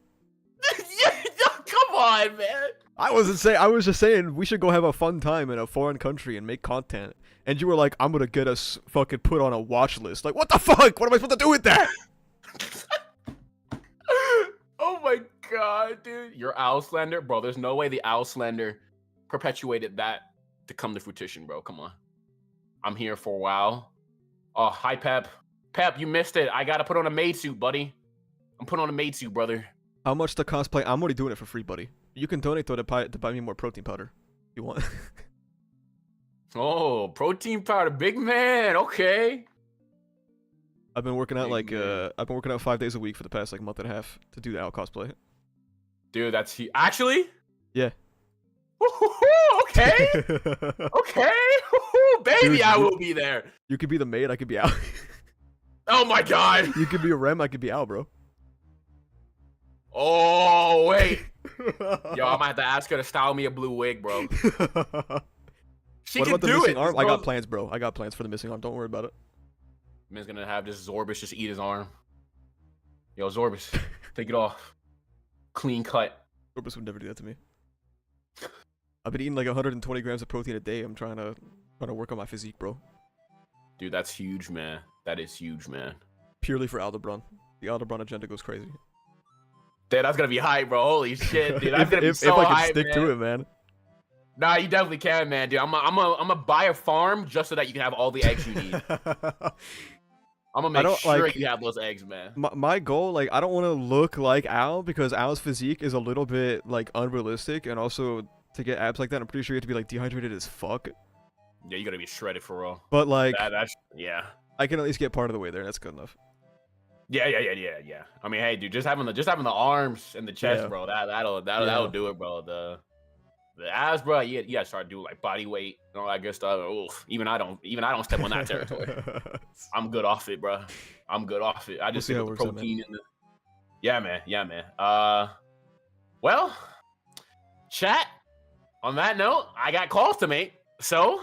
Come on, man.
I wasn't saying. I was just saying we should go have a fun time in a foreign country and make content. And you were like, "I'm gonna get us fucking put on a watch list." Like, what the fuck? What am I supposed to do with that?
Oh my god, dude. Your owl slander, bro. There's no way the owl slander perpetuated that to come to fruition, bro. Come on. I'm here for a while. Oh, hi, Pep. Pep, you missed it. I gotta put on a maid suit, buddy. I'm putting on a maid suit, brother.
How much to cosplay? I'm already doing it for free, buddy. You can donate to buy me more protein powder. If you want?
Oh, protein powder, big man. Okay.
I've been working out
Big
I've been working out 5 days a week for the past like month and a half to do the owl cosplay.
Dude, that's actually.
Yeah.
Okay. Okay. Baby,
Dude,
I will be there.
You could be the maid, I could be Al.
Oh my god.
You could be a Rem, I could be Al, bro.
Oh, wait. Yo, I might have to ask her to style me a blue wig, bro. She
what
can
about the
do
missing
it.
arm? I got plans, bro. I got plans for the missing arm. Don't worry about it.
Man's gonna have this Zorbus just eat his arm. Yo, Zorbus, take it off. Clean cut.
Orbis would never do that to me. I've been eating like 120 grams of protein a day. I'm trying to work on my physique, bro.
Dude, that's huge, man. That is huge, man.
Purely for Aldebaran. The Aldebaran agenda goes crazy.
Dude, that's gonna be hype, bro. Holy shit, dude. That's gonna be so
if I can
hype,
stick
man.
to it, man.
Nah, you definitely can, man, dude. I'm gonna buy a farm just so that you can have all the eggs you need. I'm gonna make sure you have those eggs, man.
My goal, like, I don't want to look like Al because Al's physique is a little bit like unrealistic, and also to get abs like that, I'm pretty sure you have to be like dehydrated as fuck.
Yeah, you gotta be shredded for real.
But like,
yeah.
I can at least get part of the way there. That's good enough.
Yeah. I mean, hey, dude, just having the arms and the chest, bro. That'll do it, bro. The abs, bro. You gotta start doing like body weight and all that good stuff. Oof, even I don't step on that territory. I'm good off it, bro. I'm good off it. I just see the protein in the. Yeah, man. Well, chat. On that note, I got calls to make, so.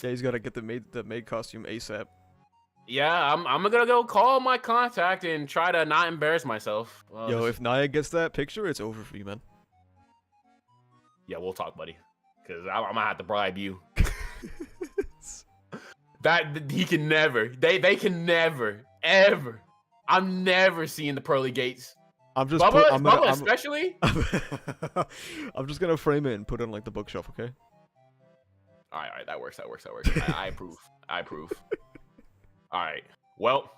Yeah, he's gotta get the maid costume ASAP.
Yeah, I'm gonna go call my contact and try to not embarrass myself.
Yo, if Naya gets that picture, it's over for you, man.
Yeah, we'll talk, buddy. Cause I'm gonna have to bribe you. That he can never. They can never, ever. I'm never seeing the pearly gates.
I'm just
Bubba especially.
I'm just gonna frame it and put it on like the bookshelf, okay?
All right, that works. I approve. All right. Well,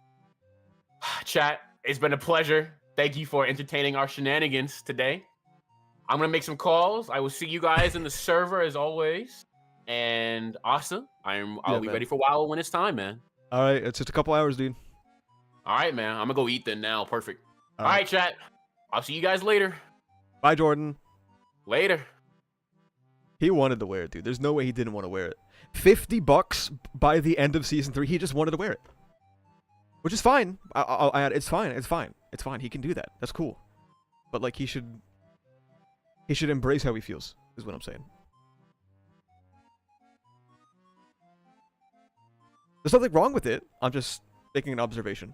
chat, it's been a pleasure. Thank you for entertaining our shenanigans today. I'm gonna make some calls. I will see you guys in the server as always. And awesome. I'll be ready for a while when it's time, man.
All right, it's just a couple hours, dude.
All right, man. I'm gonna go eat then now. Perfect. All right, chat. I'll see you guys later.
Bye, Jordan.
Later.
He wanted to wear it, dude. There's no way he didn't want to wear it. $50 by the end of season 3. He just wanted to wear it, which is fine. I'll add. It's fine. He can do that. That's cool. But like, he should embrace how he feels. Is what I'm saying. There's nothing wrong with it. I'm just making an observation.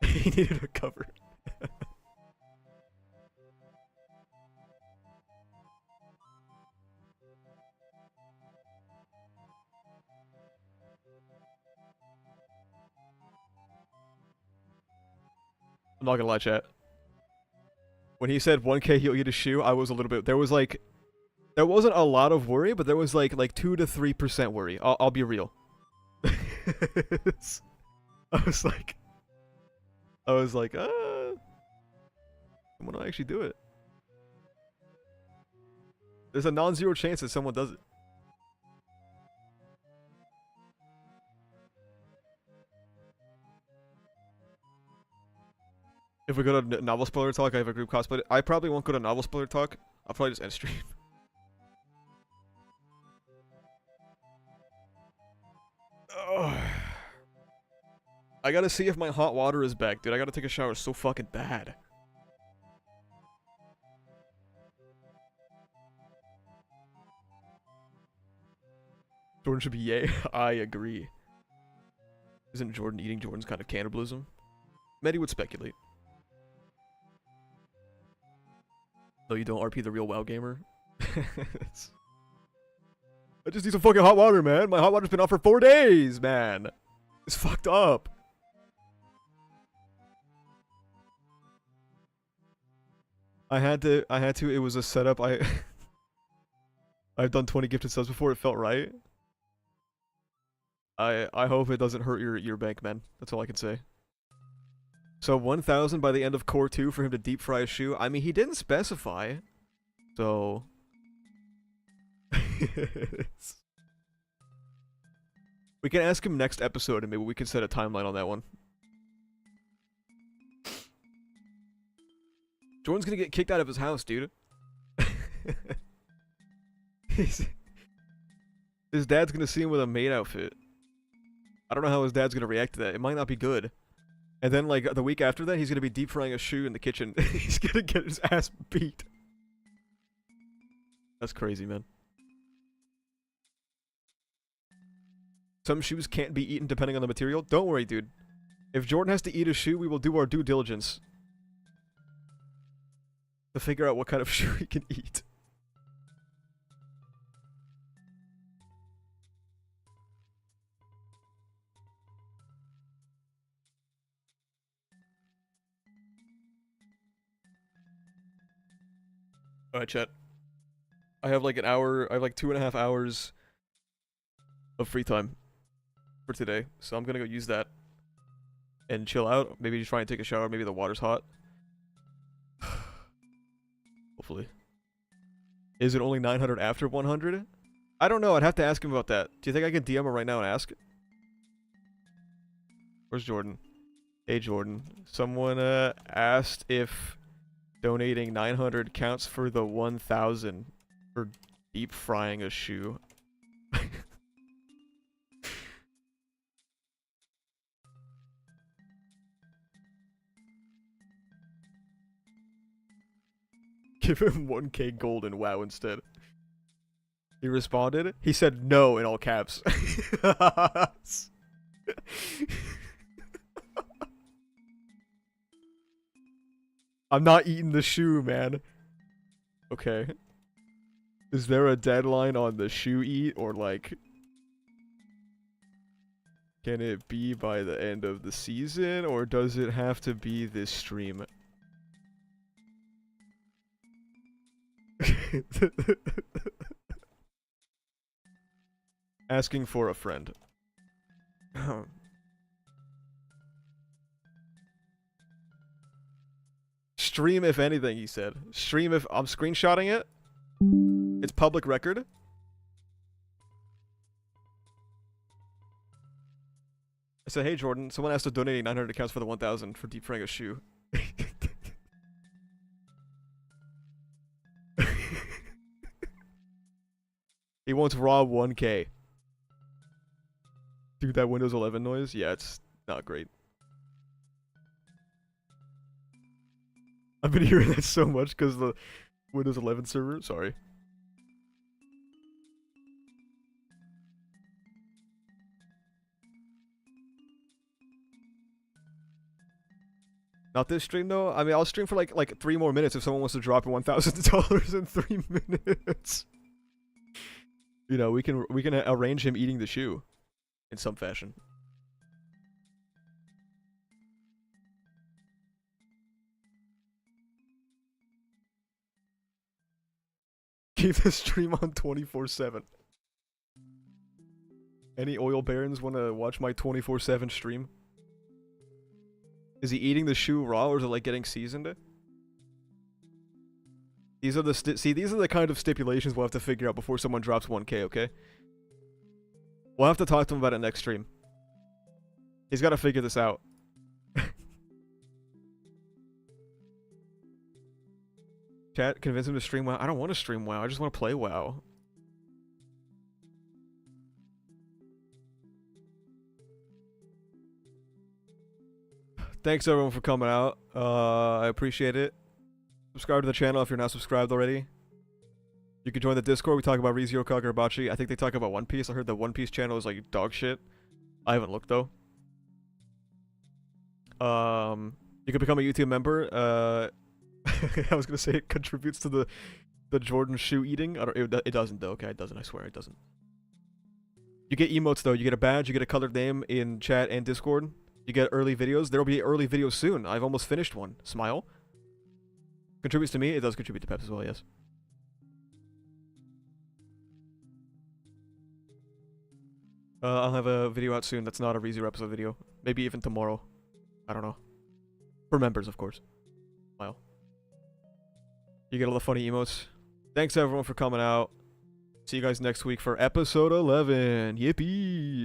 He needed a cover. I'm not gonna lie, chat. When he said 1K he'll eat a shoe, I was a little bit. There wasn't a lot of worry, but there was like 2 to 3% worry. I'll be real. I was like, I'm gonna actually do it. There's a non-zero chance that someone does it. If we go to novel spoiler talk, I have a group cosplay. I probably won't go to novel spoiler talk. I'll probably just end stream. Ugh. I gotta see if my hot water is back, dude. I gotta take a shower so fucking bad. Jordan should be yay. I agree. Isn't Jordan eating Jordan's kind of cannibalism? Many would speculate. Though you don't RP the real WoW gamer. I just need some fucking hot water, man. My hot water's been off for 4 days, man. It's fucked up. I had to, it was a setup. I've done 20 gifted subs before, it felt right. I hope it doesn't hurt your bank, man. That's all I can say. So 1,000 by the end of Core 2 for him to deep fry a shoe. I mean, he didn't specify. So... we can ask him next episode and maybe we can set a timeline on that one. Jordan's gonna get kicked out of his house, dude. His dad's gonna see him with a maid outfit. I don't know how his dad's gonna react to that. It might not be good. And then, like, the week after that, he's gonna be deep frying a shoe in the kitchen. He's gonna get his ass beat. That's crazy, man. Some shoes can't be eaten depending on the material. Don't worry, dude. If Jordan has to eat a shoe, we will do our due diligence to figure out what kind of shoe he can eat. Alright, chat. I have like an hour, I have like 2.5 hours of free time for today, so I'm gonna go use that and chill out. Maybe just try and take a shower, maybe the water's hot. Hopefully. Is it only 900 after 100? I don't know, I'd have to ask him about that. Do you think I can DM him right now and ask? Where's Jordan? Hey Jordan. Someone asked if donating 900 counts for the 1,000 for deep frying a shoe. Give him 1k gold in WoW instead. He responded. He said no in all caps. I'm not eating the shoe, man. Okay. Is there a deadline on the shoe eat, or like... can it be by the end of the season, or does it have to be this stream? Asking for a friend. Stream if anything, he said. Stream if... I'm screenshotting it. It's public record. I said, hey Jordan, someone asked to donate 900 accounts for the 1,000 for deep frying a shoe. He wants raw 1k. Dude, that Windows 11 noise? Yeah, it's not great. I've been hearing that so much because the Windows 11 server. Sorry. Not this stream though. I mean, I'll stream for like 3 more minutes if someone wants to drop $1,000 in 3 minutes. You know, we can arrange him eating the shoe in some fashion. Keep the stream on 24/7. Any oil barons want to watch my 24/7 stream? Is he eating the shoe raw, or is it like getting seasoned? These are the these are the kind of stipulations we'll have to figure out before someone drops 1K. Okay. We'll have to talk to him about it next stream. He's got to figure this out. Chat, convince him to stream WoW. I don't want to stream WoW. I just want to play WoW. Thanks everyone for coming out. I appreciate it. Subscribe to the channel if you're not subscribed already. You can join the Discord. We talk about ReZero Kagurabachi. I think they talk about One Piece. I heard the One Piece channel is like dog shit. I haven't looked though. You can become a YouTube member. I was gonna say it contributes to the Jordan shoe eating. I don't. It doesn't though. Okay, it doesn't. I swear it doesn't. You get emotes though. You get a badge. You get a colored name in chat and Discord. You get early videos. There will be early videos soon. I've almost finished one. Smile. Contributes to me. It does contribute to Peps as well. Yes. I'll have a video out soon. That's not a ReZero episode video. Maybe even tomorrow. I don't know. For members, of course. Smile. You get all the funny emotes. Thanks everyone for coming out. See you guys next week for episode 11. Yippee!